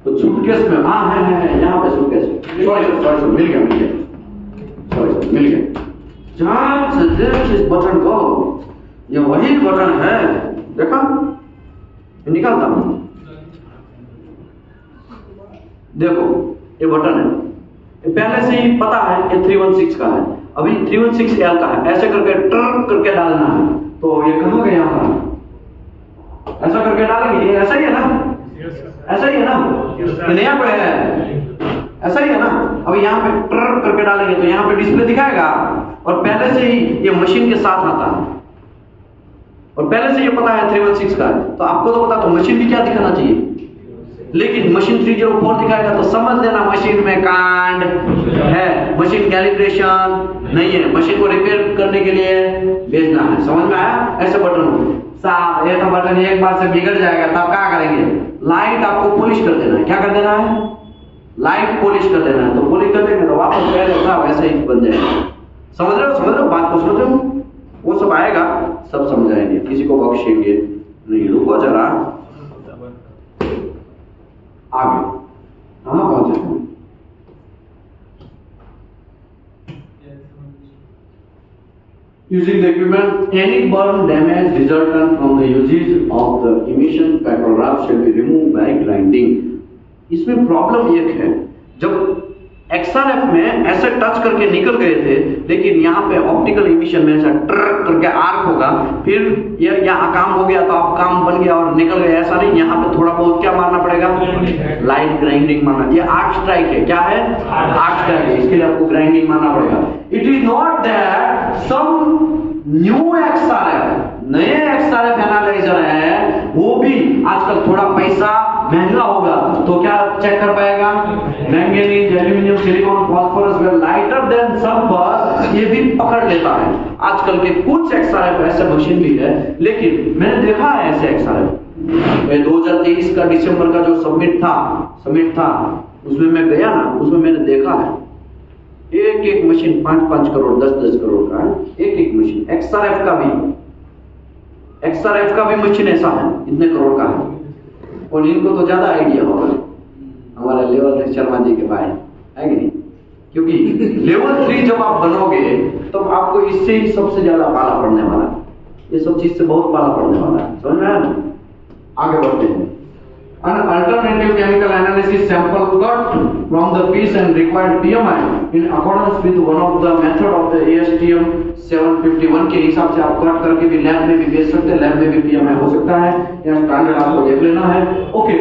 तो सूटकेस में, हाँ है यहाँ पे सूटकेस। सॉरी मिल गया। ध्यान से देख इस बटन को, ये वही बटन है, देखा, निकालता हूं। देखो ये बटन है, ये पहले से ही पता है ये 316 का है, अभी 316L का है। ऐसे करके टर्न करके डालना है। तो ये कहाँ गया हमारा, ऐसा करके डालेंगे, ये ऐसा ही है ना, ऐसा ही है ना, नया पे है, ऐसा ही है ना। अब यहाँ पे टर्न करके डालेंगे तो यहाँ पे डिस्प्ले दिखाएगा, और पहले से ही ये मशीन के साथ आता है, और पहले से ये पता है 316 का है। तो आपको तो पता, तो मशीन भी क्या दिखाना चाहिए, लेकिन मशीन 304 दिखाएगा तो समझ लेना मशीन में कांड है, मशीन कैलिब्रेशन नहीं है, मशीन को रिपेयर करने के लिए भेजना है। समझ में आया। ऐसे बटन साहब, ये तो बटन एक बार से बिगड़ जाएगा तब क्या करेंगे, लाइट आपको पॉलिश कर देना है। क्या कर देना है, लाइट पॉलिश कर देना है। तो पॉलिश कर देंगे तो वापस पहले था वैसे ही बन जाएगा। समझ रहे हो बात को, समझ रहे हो। वो सब आएगा, सब समझाएंगे, किसी को बख्शेंगे नहीं। रुको जरा, आगे कहाँ पहुंचे हम। Using the equipment, any burn damage resultant from the usage of the emission spectrograph shall be removed by grinding। इसमें प्रॉब्लम एक है, जब XRF में ऐसे टच करके निकल गए थे, लेकिन यहाँ पे ऑप्टिकल इमिशन में ऐसा ट्रक करके आर्क होगा, फिर ये यहाँ काम हो गया तो आप काम बन गया और निकल गए, ऐसा नहीं। यहाँ पे थोड़ा बहुत क्या मारना पड़ेगा, लाइट ग्राइंडिंग मारना। ये आर्क स्ट्राइक है, क्या है, आर्क स्ट्राइक है, इसके लिए आपको ग्राइंडिंग मारना पड़ेगा। It is not that some new XRF, नए XRF एनालाइजर है, वो भी आजकल थोड़ा पैसा महंगा होगा तो क्या चेक कर पाएगा, मैंगनीज, एल्यूमिनियम, सिलिकॉन, फास्फोरस वे लाइटर देन सल्फर, ये भी पकड़ लेता है। आजकल के कुछ XRF ऐसे मशीन भी है, लेकिन मैंने देखा है ऐसे XRF 2023 का दिसंबर का जो समिट था उसमें मैं गया ना, उसमें मैंने देखा है एक एक मशीन 5-5 करोड़ 10-10 करोड़ का है, एक एक मशीन। XRF का भी मशीन ऐसा है, इतने करोड़ का है। और इनको तो ज्यादा आइडिया होगा हमारे लेवल 3 शर्मा जी के भाई, है कि नहीं? क्योंकि लेवल 3 जब आप बनोगे तब आपको इससे ही सबसे ज्यादा पाला पड़ने वाला है, ये सब चीज से बहुत पाला पड़ने वाला है, समझ में आया ना? आगे बढ़ते हैं। An alternative chemical analysis sample cut from the piece and required PMI in accordance with one of the method of the ASTM 751 के हिसाब से आप कट करके भी लैब में भी भेज सकते हैं, लैब में भी PMI हो सकता है, या स्टैंडर्ड आपको देख लेना है। Okay,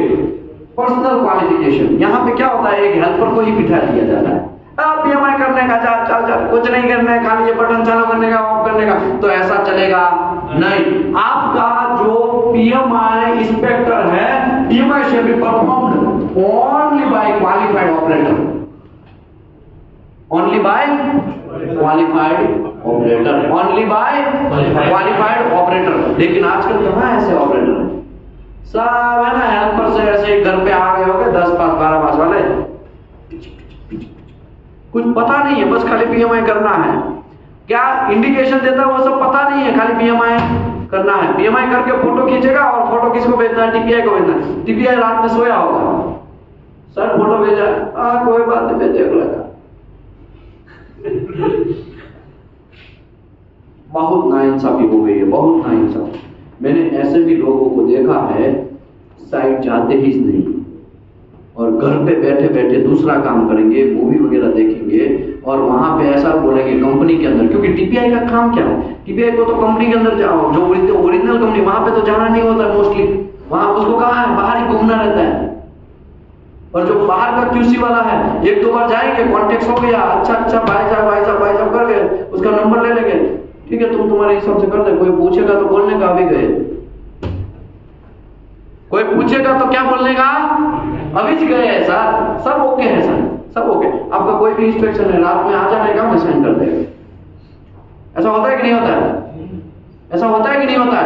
personal qualification. यहाँ पे क्या होता है, एक हेल्पर को ही बिठा दिया जाता है, PMI करने का, चल कुछ नहीं करना है, खाली ये बटन चालू करने का, ऑफ करने का। तो ऐसा चलेगा नहीं। आपका जो PMI इंस्पेक्टर है, PMI shall be performed only by qualified operator, only by qualified operator, only by qualified operator। लेकिन आजकल कहाँ ऐसे ऑपरेटर है, सब है ना हेल्पर से ऐसे घर पे आ गए होंगे 10 पास 12 पास वाले, कुछ पता नहीं है, बस खाली PMI करना है। क्या इंडिकेशन देता है वो सब पता नहीं है, खाली PMI करना है। PMI करके फोटो खींचेगा, और फोटो किसको भेजना है, TPI को भेजना है। TPI रात में सोया होगा, सर फोटो भेजा, कोई बात नहीं, मैं देख लगा। बहुत नाइंसाफी हो गई है, बहुत नाइंसाफी। मैंने ऐसे भी लोगों को देखा है, साइट जाते ही नहीं और घर पे बैठे बैठे दूसरा काम करेंगे, मूवी वगैरह देखेंगे, और वहां पे ऐसा बोलेंगे कंपनी के अंदर, क्योंकि TPI का काम क्या है, TPI को तो कंपनी के अंदर जाओ, जो ओरिजिनल कंपनी, वहां पे तो जाना नहीं होता मोस्टली, वहां उसको कहा है बाहर ही घूमना रहता है। और जो बाहर का QC वाला है, 1-2 बार जाएंगे, कॉन्टेक्ट हो गया, अच्छा भाई साहब कर गए, उसका नंबर ले लेंगे, ठीक है तुम्हारे हिसाब से कर दे। कोई पूछेगा तो बोलने का अभी गए, कोई पूछेगा तो क्या बोलने का, अभी गए हैं सर, सब ओके है सर, सब ओके। आपका कोई भी इंस्पेक्शन है, रात में आ जाने का, मैं साइन कर देगा। ऐसा होता है कि नहीं होता है? ऐसा होता है कि नहीं होता है?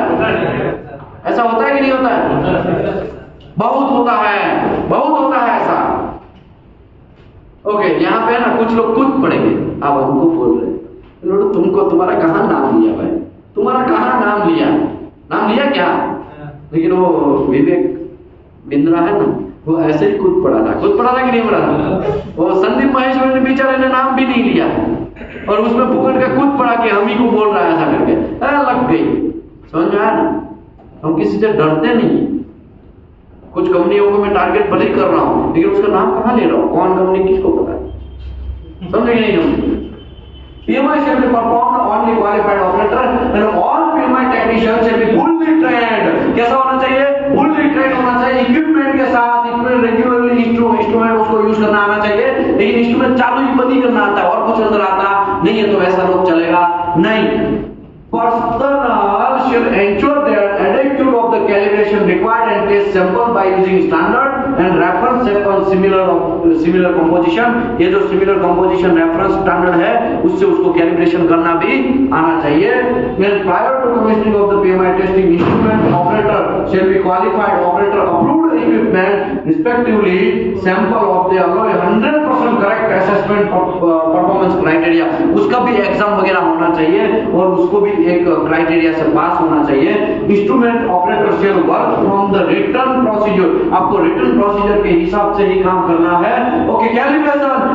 ऐसा होता है कि नहीं होता है? बहुत होता है, बहुत होता है ऐसा। ओके, यहाँ पे है ना कुछ लोग खुद पढ़ेंगे, आप हमको बोल रहे हैं, तुमको तुम्हारा कहाँ नाम लिया भाई, तुम्हारा कहाँ नाम लिया क्या? लेकिन वो विवेक बिंद्रा है ना, वो ऐसे ही कूद पड़ा था कि नहीं पड़ा था? वो संदीप महेश्वरी ने बेचारे ने नाम भी नहीं लिया, और उसमें फुकट का कूद पड़ा कि हम ही को बोल रहा है ऐसा करके, लग गई। समझ में आया ना? हम किसी से डरते नहीं। कुछ कंपनियों को मैं टारगेट भले ही कर रहा हूँ, लेकिन उसका नाम कहाँ ले रहा हूँ, कौन कंपनी किसको पता है, समझे नहीं हम? PMI shall be performed only qualified operator and all PMI technicians shall be fully trained। कैसा होना चाहिए? fully trained होना चाहिए, इक्विपमेंट के साथ, इक्विपमेंट रेगुलरली इंस्ट्रूमेंट उसको यूज करना आना चाहिए, लेकिन इंस्ट्रूमेंट चालू ही बंद ही करना आता है, और कुछ अंदर आता नहीं है, तो ऐसा लोग चलेगा नहीं। Personnel should ensure that adequate of the calibration required and test sample by using standard and reference sample similar composition। ये जो similar composition reference standard है, उससे उसको calibration करना भी आना चाहिए। When prior to commissioning of the PMI testing, instrument operator shall be qualified operator approved equipment respectively sample of the alloy 100% correct assessment performance criteria। उसका भी एग्जाम वगैरह होना चाहिए, और उसको भी एक क्राइटेरिया से पास होना चाहिए। Instrument operator shall work from the return procedure, आपको रिटर्न प्रोसीजर के हिसाब से ही काम करना है। ओके,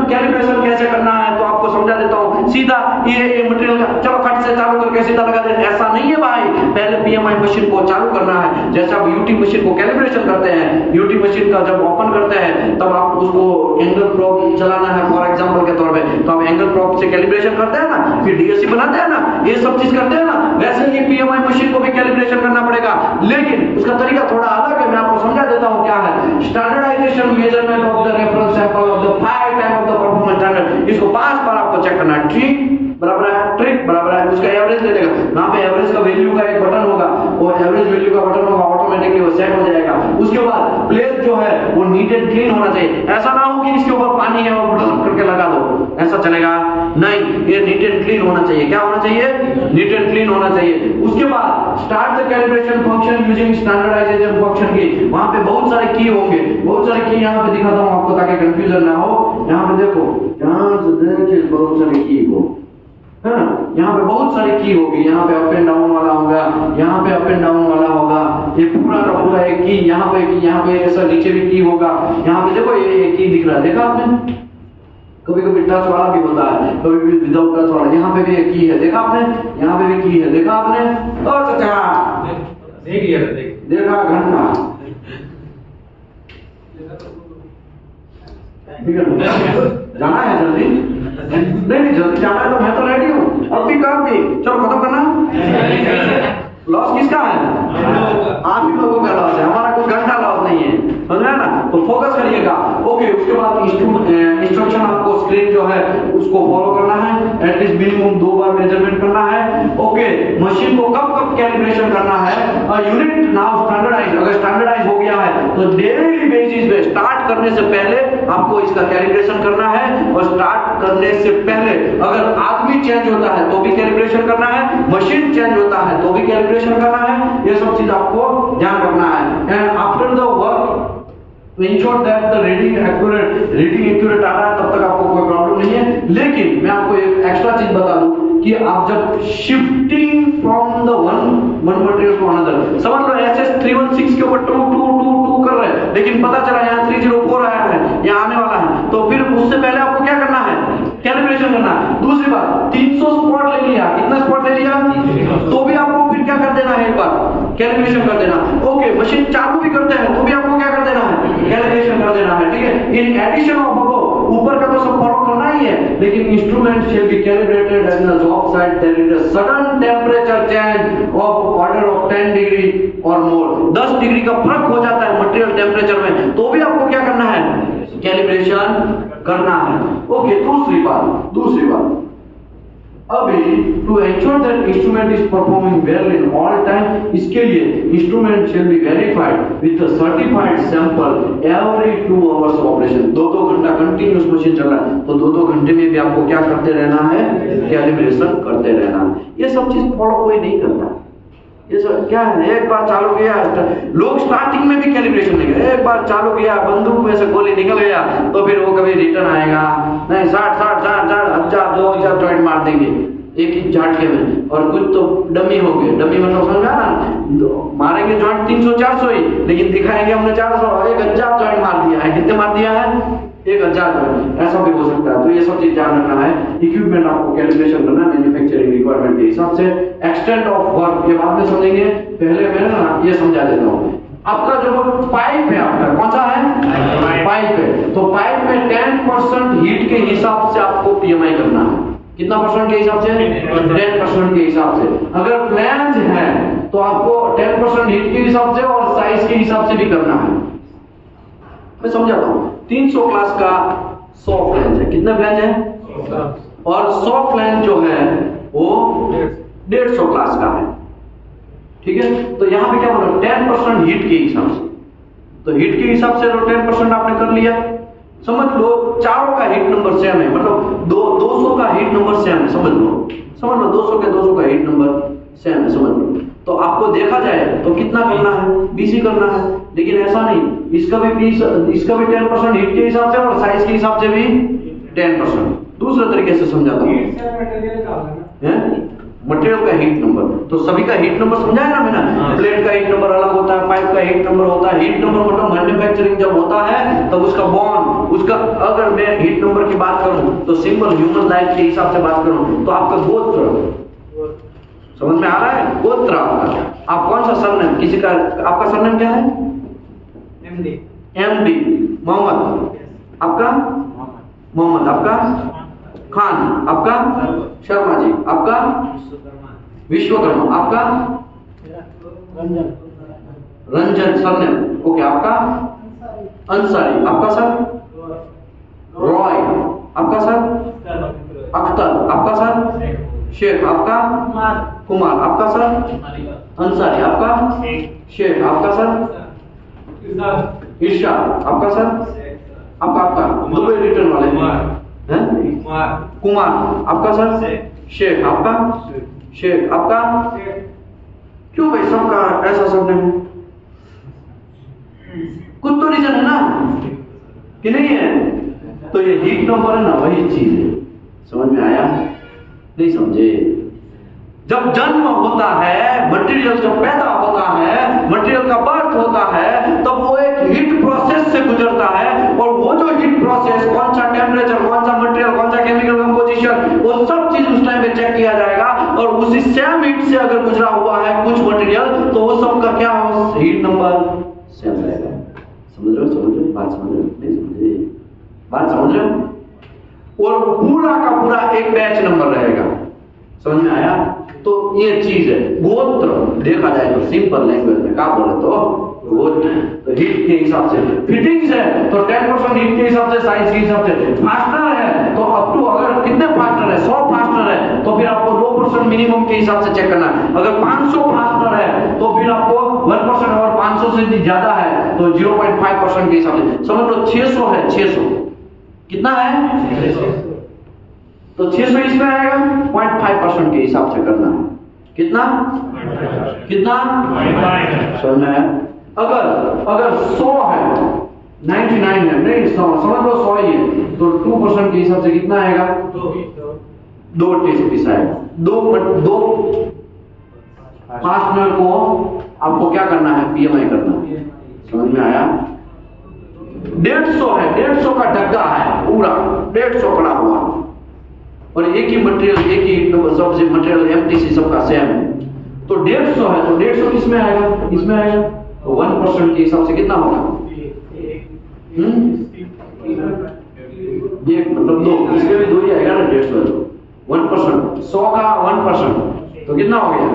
कैलिब्रेशन कैसे करना है तो आपको समझा देता हूं। सीधा ये मटेरियल का चलो फट से चालू करके सीधा लगा दे, ऐसा नहीं है भाई। पहले PMI मशीन को चालू करना है। जैसे आप UT मशीन को कैलिब्रेशन करते हैं, UT मशीन का जब ओपन करते हैं तब आप उसको एंगल प्रोब चलाना है फॉर एग्जांपल के तौर पे, तो आप एंगल प्रोब से कैलिब्रेशन करते हैं ना, फिर DSC बनाते हैं ना, ये सब चीज करते हैं ना, वैसे ही PMI मशीन को भी कैलिब्रेशन करना पड़ेगा। लेकिन उसका तरीका थोड़ा अलग है, मैं आपको समझा देता हूं क्या है। Standardisation measurement of the reference sample of the 5 time of the performance standard, इसको 5 बार आपको चेक करना है। ट्रिक बराबर है, ट्रिक बराबर है, उसका एवरेज ले लेगा। वहां पे एवरेज का वैल्यू का एक बटन होगा, वो एवरेज वैल्यू का बटन होगा, ऑटोमेटिकली वो सेट हो जाएगा। उसके बाद प्लेस जो है वो नीट एंड क्लीन होना चाहिए। ऐसा ना हो कि इसके ऊपर पानी है और बटन करके लगा दो, ऐसा चलेगा नहीं। ये नीट एंड क्लीन होना चाहिए। क्या होना चाहिए? नीट एंड क्लीन होना चाहिए। उसके बाद start the calibration function using standardisation function की। वहां पे बहुत सारे की होंगे, बहुत सारे की यहाँ पे दिखाता हूँ आपको ताकि कंफ्यूजन ना हो। यहाँ पे देखो, ध्यान से देखिए, बहुत सारी की हो है ना, यहाँ पे बहुत सारी की होगी, यहाँ पे अप एंड डाउन वाला होगा, यहाँ पे अप एंड डाउन वाला होगा, ये पूरा का पूरा एक की, यहाँ पे ऐसा नीचे भी की होगा, यहाँ पे देखो ये की दिख रहा है, देखा आपने? कभी कभी टच वाला भी होता है, कभी कभी विदाउट टच वाला, यहाँ पे भी एक की है, देखा आपने? यहाँ पे भी की है, देखा आपने? और चाचा देखा घंटा, जाना है जल्दी? नहीं जल्दी जाना है तो मैं तो रेडी हूँ, अब भी काम भी, चलो खत्म करना। लॉस किसका है? आप ही लोगों का लॉस है, हमारा कुछ घंटा लॉस नहीं है, समझ रहे ना? तो फोकस करिएगा। ओके, उसके बाद इंस्ट्रक्शन आपको स्क्रीन जो है उसको फॉलो करना है, एटलीस्ट मिनिमम 2 बार मेजरमेंट करना है। ओके, मशीन को कब कब कैलिब्रेशन करना है, यूनिट नाउ स्टैंडर्डाइज, अगर स्टैंडर्डाइज हो गया है तो डेली बेसिस पे स्टार्ट करने से पहले आपको इसका कैलिब्रेशन करना है, और स्टार्ट करने से पहले अगर आदमी चेंज होता है तो भी कैलिब्रेशन करना है, मशीन चेंज होता है तो भी कैलिब्रेशन करना है, ये सब चीज आपको ध्यान रखना है। And after the work ensure that the reading accurate आ रहा है, तब तक आपको कोई प्रॉब्लम नहीं है। लेकिन मैं आपको एक एक्स्ट्रा चीज बता दूं कि आप जब shifting from the one material to another, समझ लो SS 316 के ऊपर 2 कर रहे हैं, लेकिन पता चला यहाँ 304 आया है, यहाँ आने वाला है, तो फिर उससे पहले आपको क्या करना है? कैलिब्रेशन करना है। दूसरी बात, 300 स्पॉट ले लिया, कितना स्पॉट ले लिया? तो भी आपको फिर क्या कर देना है? एक बार कैलिब्रेशन कर देना। ओके, मशीन चालू भी करते हैं तो भी आपको क्या कर देना है? कैलिब्रेशन कर देना है, ठीक है? इन एडिशन ऑफ ऊपर का तो सब फॉलो करना ही है, लेकिन instrument shall be calibrated at the job site there is a sudden temperature change of order of 10 degree और मोर, 10 डिग्री का फर्क हो जाता है मटेरियल टेंपरेचर में, तो भी आपको क्या करना है? कैलिब्रेशन करना है। ओके, दूसरी बात अभी to ensure that instrument is performing well in all time, इसके लिए instrument shall be verified with a certified sample every 2 hours operation. 2 घंटा कंटिन्यूस मशीन चल रहा है तो 2 घंटे में भी आपको क्या करते रहना है? कैलिब्रेशन करते रहना है। ये सब चीज फॉलो कोई नहीं करता, ये सब क्या है? एक बार चालू किया, लोग स्टार्टिंग में भी कैलिब्रेशन नहीं करे, एक बार चालू किया, बंदूक में से गोली निकल गया तो फिर वो कभी रिटर्न आएगा नहीं, 60 2000 जॉइंट मार देंगे एक ही झटके में, और कुछ तो डमी हो गए, डमी मतलब समझा ना, मारेंगे जॉइंट 300-400 ही, लेकिन दिखाएंगे हमने 400, 1000 जॉइंट मार दिया है। कितने मार दिया है? 1000 जॉइंट, ऐसा भी हो सकता है। तो ये सब चीज ध्यान रखना है। इक्विपमेंट आपको कैलिब्रेशन करना है मैन्युफैक्चरिंग रिक्वायरमेंट के हिसाब से। एक्सटेंट ऑफ वर्क ये बाद में समझेंगे, पहले मैं ना ये समझा देता हूँ। आपका जो पाइप है, आपका कौन सा है? पाइप है, तो पाइप में 10% हीट के हिसाब से आपको PMI करना है। कितना परसेंट के हिसाब से? 10% के हिसाब से। अगर फ्लैंज है तो आपको 10% हीट के हिसाब से और साइज के हिसाब से भी करना है। मैं समझाता हूँ। 300 क्लास का 100 फ्लैंज है, कितना फ्लैंज है? और 100 फ्लैंज जो है वो 150 क्लास का है, ठीक है? तो यहाँ पे क्या बोला? 10% हीट के हिसाब से, तो हीट के हिसाब से तो 10% आपने कर लिया। समझ लो चारों का हीट नंबर सेम है, मतलब 200 का हीट नंबर सेम है, समझ लो 200 का हीट नंबर सेम है, समझ लो। तो आपको देखा जाए तो कितना करना है? 20 ही करना है, लेकिन ऐसा नहीं, इसका भी 10% हीट के हिसाब से और साइज के हिसाब से भी 10%। दूसरे तरीके से समझाता हूँ, मटेरियल का हीट नंबर, तो सभी का हीट नंबर समझाया ना मैंने। प्लेट का हीट नंबर अलग होता है, पाइप का हीट नंबर होता है। हीट नंबर मतलब मैन्युफैक्चरिंग जब होता है तब उसका बॉन्ड, उसका अगर मैं हीट नंबर की बात करूं तो सिंपल ह्यूमन लाइफ के हिसाब से बात करूं तो आपका गोत्र समझ में आ रहा है? गोत्र आपका, आप कौन सा सरनेम, किसी का, आपका सरनेम क्या है? MD मोहम्मद, आपका मोहम्मद, आपका खान, आपका शर्मा जी, आपका विश्वकर्मा, आपका रंजन सरनेम, ओके। आपका अंसारी, आपका सर रॉय, आपका सर अख्तर, आपका सर शेख, आपका कुमार, आपका सर अंसारी, आपका शेख, आपका सर इरशाद, आपका सर आपका दुबई रिटर्न वाले कुमार, आपका सर शेख, आपका शेख, आपका क्यों भाई सबका ऐसा सब नहीं? कुछ तो रीजन है ना कि नहीं है? तो ये हीट नंबर है ना, वही चीज है। समझ में आया? नहीं समझे? जब जन्म होता है, मटेरियल जब पैदा होता है, मटेरियल का बर्थ होता है, तब वो एक हीट प्रोसेस से गुजरता है, और वो जो हीट प्रोसेस, कौन सा टेम्परेचर, कौन सा मटेरियल, कौन सा केमिकल कंपोजिशन, वो सब चीज उस टाइम पे चेक किया जाएगा, और उसी सेम हीट से अगर गुजरा हुआ है कुछ मटेरियल, तो वो सब का क्या हो, हीट नंबर सेम रहेगा। समझ रहे हो? बात समझ रहे हो? नहीं समझे? बात समझ रहे हो? और पूरा का पूरा एक बैच नंबर रहेगा। समझ में आया? तो ये चीज है। गोत्र देखा जाए तो सिंपल लैंग्वेज में क्या बोले तो गोत्र, तो हीट के हिसाब से फिटिंग्स है, तो 10% हीट के हिसाब से, साइज के हिसाब से। फास्टनर है तो अप टू, अगर कितने फास्टनर है, 100 फास्टनर है, तो फिर आपको 2% मिनिमम के हिसाब से चेक करना है। अगर 500 फास्टनर है तो फिर आपको 1%, और 500 से ज्यादा है तो 0.5% के हिसाब से। समझ लो 600 है, 600 कितना है, तो 600 इसमें आएगा, 0.5% के हिसाब से करना है। कितना कितना समझ में आया? अगर 100 है, 99 है, नहीं समझ लो 100 ही है, तो 2% के हिसाब से कितना आएगा, 2 टेस्ट पीस आएगा। दो पार्टनर को आपको क्या करना है, पीएमआई करना है। समझ में आया? 150 है, 150 का डग्गा है पूरा, 150 पड़ा हुआ, और एक ही मटेरियल, एक ही सबसे मटेरियल एमटीसी सबका सेम है, तो 150 है, तो 150 किसमें आएगा, इसमें आएगा, तो 1% के हिसाब से कितना होगा, ये मतलब 2, इसमें भी 2 ही आएगा ना, 150 1%, 100 का 1%, तो कितना हो गया,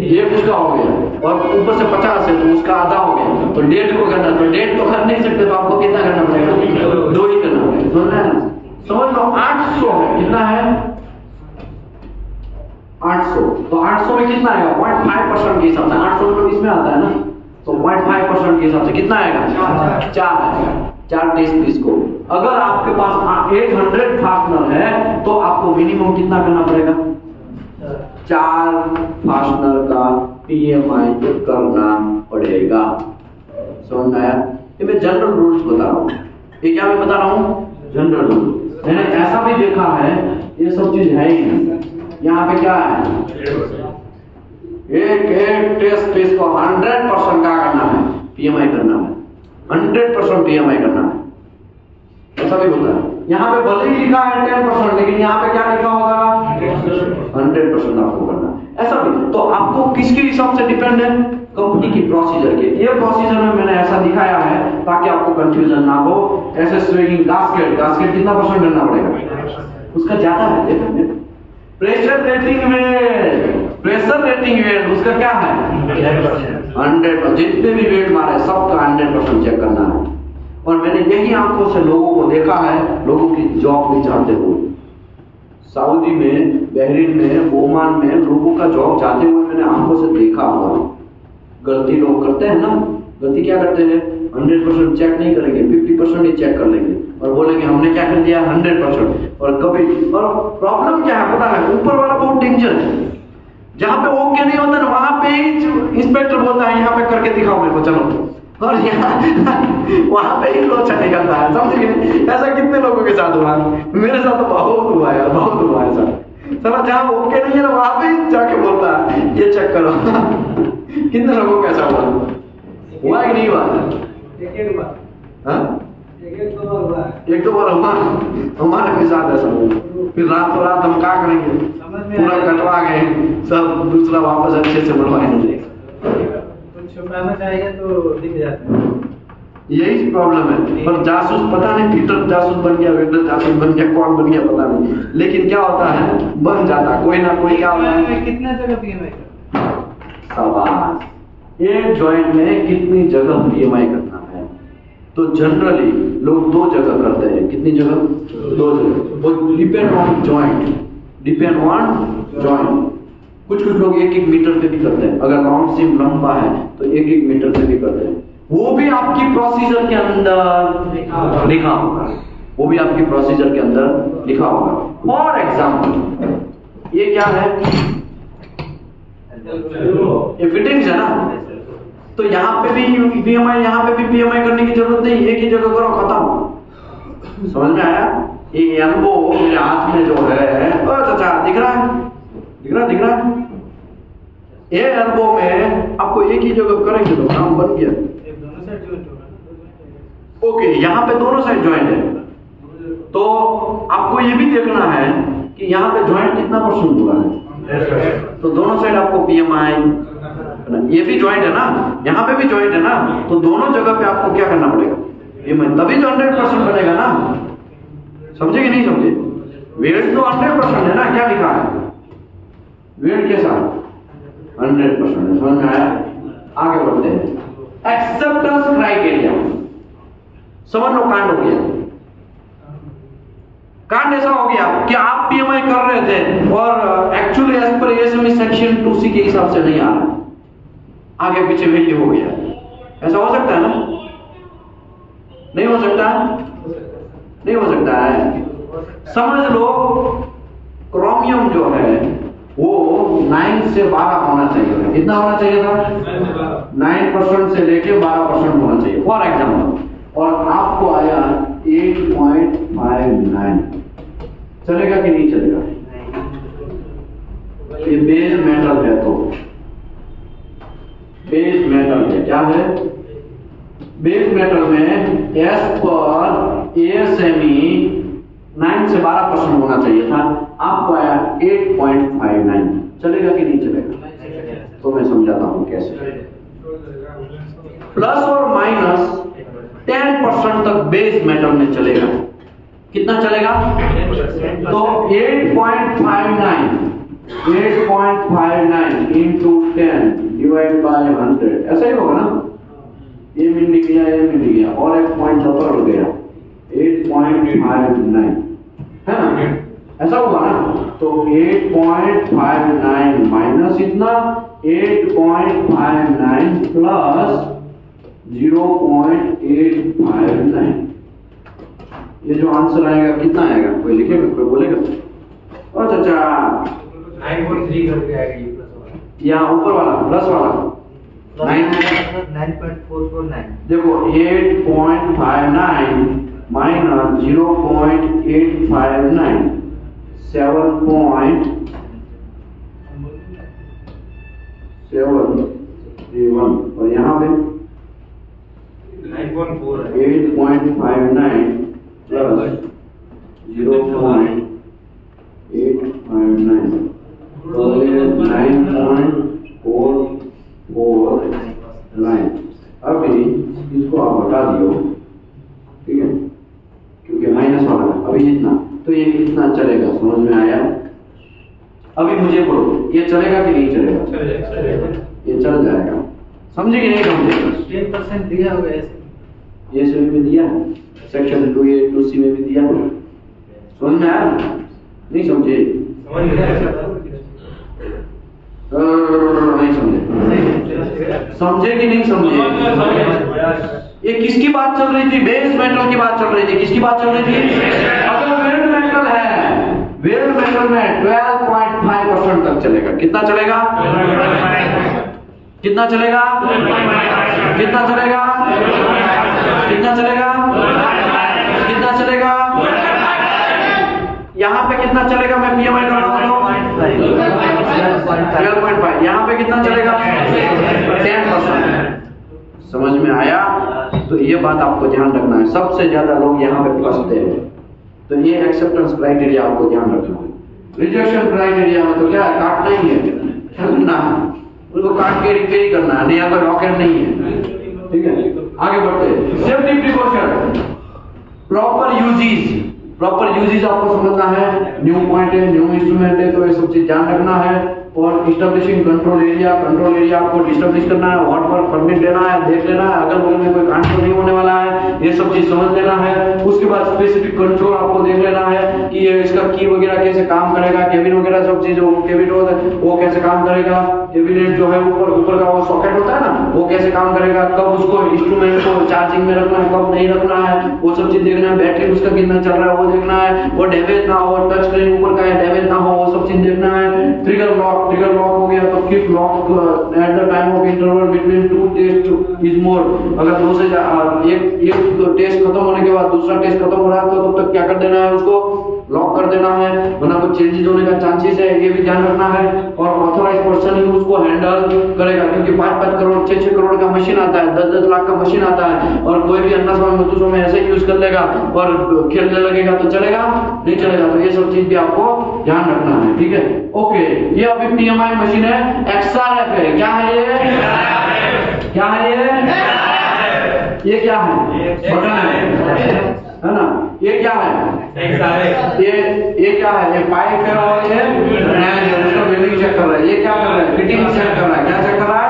ये उसका हो गया, और ऊपर से 50 है तो उसका आधा हो गया, तो 1.5 को करना, तो 1.5 तो कर नहीं सकते, तो आपको कितना करना पड़ेगा, 2 ही करना पड़ेगा। समझना है ना? समझ लो 800 है, कितना है 800, तो 800 में कितना आएगा, 0.5% के हिसाब से, 800 मतलब इसमें आता है ना, तो 0.5% के हिसाब से कितना आएगा, 4 आएगा, 4 टेस्ट पीस को। अगर आपके पास 800 फास्टनर है तो आपको मिनिमम कितना करना पड़ेगा, 4 फास्टनर का पीएमआई करना पड़ेगा। समझ में आया? ये मैं जनरल रूल्स बता रहा हूँ, ये क्या मैं बता रहा हूँ, जनरल रूल्स। मैंने ऐसा भी देखा है, ये सब चीज है ही नहीं। यहाँ पे क्या है, एक टेस्ट पीस को 100% क्या करना है, पीएमआई करना है, 100% पीएमआई करना है, ऐसा भी होता है। यहाँ पे भले ही लिखा है 10%, लेकिन यहाँ पे क्या लिखा होगा, 100% आपको करना है, ऐसा भी। तो आपको किसके हिसाब से डिपेंड है, कंपनी की प्रोसीजर के। ये प्रोसीजर में मैंने ऐसा दिखाया है ताकि आपको कंफ्यूजन ना हो। ऐसे स्विंगिंग गास्केट कितना % करना पड़ेगा, उसका ज्यादा है, देखो प्रेशर रेटिंग वेट उसका क्या है, 100%। जितने भी वेट मारे सबका 100% चेक करना है। और मैंने यही आंखों से लोगों को देखा है, लोगों की जॉब भी जाते हुए, सऊदी में, बहरीन में, ओमान में लोगों का जॉब जाते हुए मैंने आंखों से देखा हुआ। गलती लोग करते हैं ना, गलती क्या करते हैं, 100% चेक नहीं करेंगे, 50% ही चेक कर लेंगे और बोलेंगे हमने क्या कर दिया 100%। और कभी, और प्रॉब्लम क्या है पता है, ऊपर वाला बहुत डेंजर है। जहां पे ओके नहीं होता ना, वहां पे ही इंस्पेक्टर बोलता है यहाँ पे करके दिखाओ मेरे को, चलो, और यहाँ वहां पे ही लोचा निकलता है। समझ गए? ऐसा कितने लोगों के साथ हुआ, मेरे साथ तो बहुत हुआ है, बहुत हुआ है सर। सर जहाँ ओके नहीं है ना, वहां पे ही जाके बोलता है ये चेक करो। कितने लोगों को ऐसा हुआ है कि नहीं हुआ? एक दो बार हुआ, हमारे भी साथ ऐसा हुआ। फिर रातों रात हम क्या करेंगे, पूरा कटवा गए सब, दूसरा वापस अच्छे से बनवाएंगे। तो दिख जाता है, यही प्रॉब्लम है। पर जासूस पता नहीं, पीटर जासूस बन गया, वेटर जासूस बन गया, कौन बन गया पता नहीं, लेकिन क्या होता है बन जाता, कोई ना कोई क्या होता है। कितने जगह पीएमआई करना, एक जॉइंट में कितनी जगह पीएमआई करना है? तो जनरली लोग 2 जगह करते हैं। कितनी जगह? 2 जगह। वो depend on joint, depend on joint. कुछ लोग 1-1 मीटर पे भी करते हैं, अगर राउंड सिम लंबा है तो 1-1 मीटर पे भी करते हैं। वो भी आपकी प्रोसीजर के अंदर लिखा होगा, वो भी आपकी प्रोसीजर के अंदर लिखा होगा। फॉर एग्जाम्पल ये क्या है, ये फिटिंग्स है ना, तो यहाँ पे भी पीएमआई, यहाँ पे भी पीएमआई करने की जरूरत नहीं, एक ही जगह करो खत्म। समझ में आया? ये एल्बो मेरे हाथ में जो है, ओ चाचा दिख रहा है, दिख रहा है। ये एल्बो में आपको एक ही जगह करेंगे तो काम बन गया। ओके, यहाँ पे दोनों साइड ज्वाइंट है, तो आपको ये भी देखना है कि यहाँ पे ज्वाइंट कितना परसेंट हुआ है। तो दोनों साइड आपको PMI, ये भी ज्वाइंट है ना, यहाँ पे भी ज्वाइंट है ना, तो दोनों जगह पे आपको क्या करना पड़ेगा, PMI, तभी तो 100% बनेगा ना। समझे कि नहीं समझे? वेट तो 100% है ना, क्या लिखा है वेट के साथ 100% है। समझ में आया? आगे बढ़ते हैं। एक्सेप्टेंस क्राइटेरिया, समझ लो कांड हो गया। कांड ऐसा हो गया कि आप PMI कर रहे थे और actually as per ASME section 2C के हिसाब से नहीं आ रहा, आगे पीछे वैल्यू हो गया। ऐसा हो सकता है ना? नहीं हो सकता? नहीं हो सकता है। समझ लो क्रोमियम जो है वो 9 से 12 होना चाहिए। कितना होना चाहिए था? 9% से लेके 12% होना चाहिए फॉर एग्जाम्पल, और आपको आया 8.59। चलेगा कि नहीं चलेगा? ये बेस मेटल है, तो बेस मेटल है, क्या है? बेस मेटल में एस पर ASME 9 से 12% होना चाहिए था, आपको आया 8.59। चलेगा कि नहीं चलेगा? तो मैं समझाता हूं कैसे। प्लस और माइनस 10% तक बेस मेटल में चलेगा। कितना चलेगा? तो 8.59 इंटू 10 डिवाइड बाय 100, ऐसा ही होगा ना? ये मिल गया और एक पॉइंट ऊपर हो गया, 8.59 है ना? ऐसा हुआ ना? तो 8.59 माइनस इतना 8.59 प्लस 0.859, ये जो आंसर आएगा कितना आएगा? कोई लिखेगा, कोई बोलेगा? ओ चाचा 9.3 करके आएगा ये प्लस वाला, यहाँ ऊपर वाला प्लस वाला 9.449। देखो 8.59 माइनस 0.859 7.731, और यहाँ पे 9.4 है। 8.59 प्लस 0.859, तो ये 9.449। अभी इसको आप हटा दियो, ठीक है, क्योंकि माइनस वाला है। अभी इतना, तो ये कितना चलेगा? समझ में आया? अभी मुझे बोलो, ये चलेगा कि नहीं चलेगा? ये चल जाएगा। समझे कि नहीं समझे? 10% दिया होगा ऐसे, ये सभी में दिया है, सेक्शन 2A 2C में भी दिया है। समझ में आया? नहीं समझे? नहीं समझे? समझे कि नहीं समझे? ये किसकी बात चल रही थी? बेस मेटल की बात चल रही थी। किसकी बात चल रही थी? अगर वेल्ड मेटल है, वेल्ड मेटल में 12.5% तक चलेगा। कितना चलेगा? कितना चलेगा? कितना चलेगा? कितना चलेगा? कितना चलेगा? यहाँ पे कितना चलेगा? मैं PMI कर रहा हूँ 12.5। यहाँ पे कितना चलेगा? 10%। समझ में आया? तो ये बात आपको ध्यान रखना है। सबसे ज्यादा लोग यहाँ पे फंसते हैं, तो ये एक्सेप्टेंस क्राइटेरिया आपको ध्यान रखना है। रिजेक्शन क्राइटेरिया में तो क्या है? काटना ही है, ना उनको काट के रिपेयर करना है, नहीं कोई रॉकेट नहीं है। ठीक है, आगे बढ़ते हैं। Safety precaution, proper uses. Proper uses आपको समझना है। न्यू पॉइंट है, न्यू इंस्ट्रूमेंट है, तो ये सब चीज ध्यान रखना है। और इस्टेब्लिशिंग कंट्रोल एरिया आपको डिस्टेब्लिश करना है, वॉट पर परमिट लेना है, देख लेना है अगल बगल में कोई कांड तो नहीं होने वाला है, ये सब चीज समझ लेना है। उसके बाद स्पेसिफिक कंट्रोल आपको देख लेना है कि ये इसका की वगैरह कैसे काम करेगा, केबिन वगैरह सब चीज, केबिन वो कैसे काम करेगा, कैबिनेट जो है ऊपर का वो सॉकेट होता है ना, वो कैसे काम करेगा, कब उसको इंस्ट्रूमेंट को चार्जिंग में रखना है, कब नहीं रखना है, वो सब चीज देखना है। बैटरी उसका कितना चल रहा है वो देखना है, वो डैमेज ना हो, टच स्क्रीन ऊपर का है डैमेज ना हो, वो सब चीज देखना है। ट्रिगर लॉक हो गया तो keep lock at the time of interval between two test is more. अगर दो से एक टेस्ट खत्म होने के बाद दूसरा टेस्ट खत्म हो रहा है तो तब तक क्या कर देना है, उसको लॉक कर देना है, वरना कुछ चेंजेस होने का चांसेस है, ये भी ध्यान रखना है। और ऑथोराइज पर्सन ही उसको हैंडल करेगा, क्योंकि 5-5 करोड़ 6-6 करोड़ का मशीन आता है, 10-10 लाख का मशीन आता है, और कोई भी अन्ना समय मतुसों में ऐसे यूज कर लेगा और खेलने लगेगा तो चलेगा नहीं चलेगा। तो ये सब चीज भी आपको ध्यान रखना है, ठीक है। ओके, ये अभी PMI मशीन है, XRF है। क्या है ये? क्या है ये क्या है? बटन है ना। ये क्या है? ये क्या है? ये पाइप है और ये नैन है, उसका वेल्डिंग चेक कर रहा है। ये क्या कर रहा है? फिटिंग चेक कर रहा है। क्या चेक कर रहा है?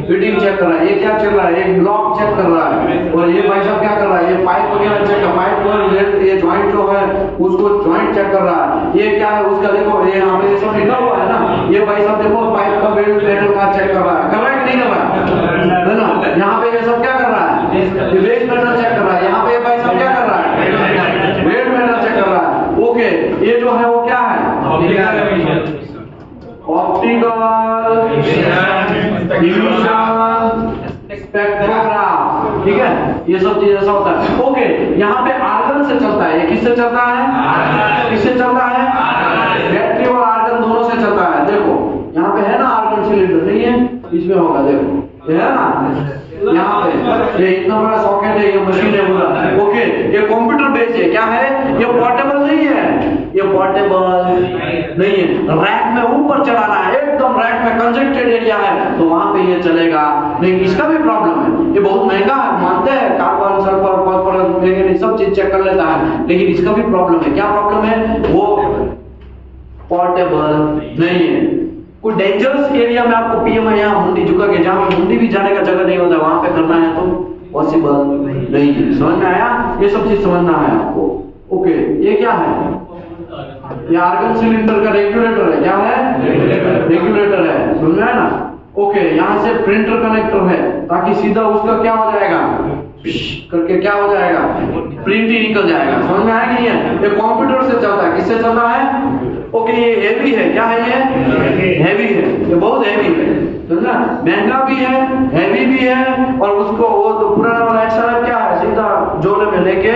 फिटिंग चेक कर रहा है। ये क्या चल रहा है? एक ब्लॉक चेक कर रहा है। और ये भाई साहब क्या कर रहा है? ये पाइप वगैरह चेक कर, पाइप और ये जॉइंट जो है उसको जॉइंट चेक कर रहा है। ये क्या है? उसका देखो, ये यहाँ पे ये सब लिखा हुआ है ना, ये भाई साहब देखो पाइप का वेल्ड पैनल का चेक कर रहा है। कर रहा है कि नहीं कर रहा है ना? यहाँ पे ये सब क्या कर रहा है? ये वेल्ड पैनल चेक कर रहा है। यहाँ पे ये भाई साहब क्या कर रहा है? वेल्ड पैनल चेक कर रहा है। ओके, ये जो है वो क्या है? ऑप्टिकल स्पेक्ट्रोग्राफ, ठीक है। ये सब चीज ऐसा होता है। ओके, यहाँ पे आर्गन से चलता है। ये किससे चलता है? किससे चलता है? बैटरी और आर्गन दोनों से चलता है। देखो यहाँ पे है ना आर्गन सिलेंडर, नहीं है? इसमें होगा, देखो ये है ना, यहाँ पे ये इतना बड़ा सॉकेट है, ये मशीन है पूरा। ओके, ये कंप्यूटर बेस है। क्या है? ये पोर्टेबल नहीं है, ये पोर्टेबल नहीं है। रैक में ऊपर चढ़ाना है, एकदम रैक में कंजेस्टेड एरिया है तो वहां पे ये चलेगा नहीं। इसका भी प्रॉब्लम है, ये बहुत महंगा है, मानते हैं, कार्बन सल्फर फॉस्फोरस सब चीज चेक कर लेता है, लेकिन इसका भी प्रॉब्लम है। क्या प्रॉब्लम है? वो पोर्टेबल नहीं है। कोई डेंजरस एरिया में आपको PMI यहाँ मुंडी झुका के, जहाँ पे मुंडी भी जाने का जगह नहीं होता, वहां पे करना है तो पॉसिबल नहीं है। समझ में आया? ये सब चीज समझना है आपको। ओके, ये क्या है? ये आर्गन सिलेंडर का रेगुलेटर है। क्या है? रेगुलेटर है। समझ में आया ना? ओके, यहाँ से प्रिंटर कनेक्टर है, ताकि सीधा उसका क्या हो जाएगा करके क्या हो जाएगा, प्रिंट ही निकल जाएगा। समझ में आया कि नहीं है? ये कंप्यूटर से चलता है। किससे चलता है? ओके, ये हेवी है। क्या है? ये हेवी है, ये बहुत हेवी है, समझना। महंगा भी है, हेवी भी है, और उसको वो तो पुराना वाला XRF क्या है, सीधा झोले में लेके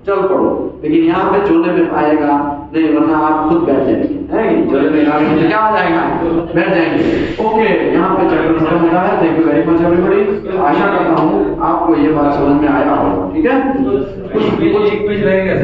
चल पड़ो। लेकिन यहाँ पे झोले में आएगा नहीं, वरना आप खुद बैठ जाएंगे, है कि झोले में तो क्या हो जाएगा, बैठ जाएंगे। ओके, यहाँ पे चैप्टर खत्म होता है। Thank you very much everybody. आशा करता हूँ आपको ये बात समझ में आया होगा, ठीक है। कुछ रहेगा।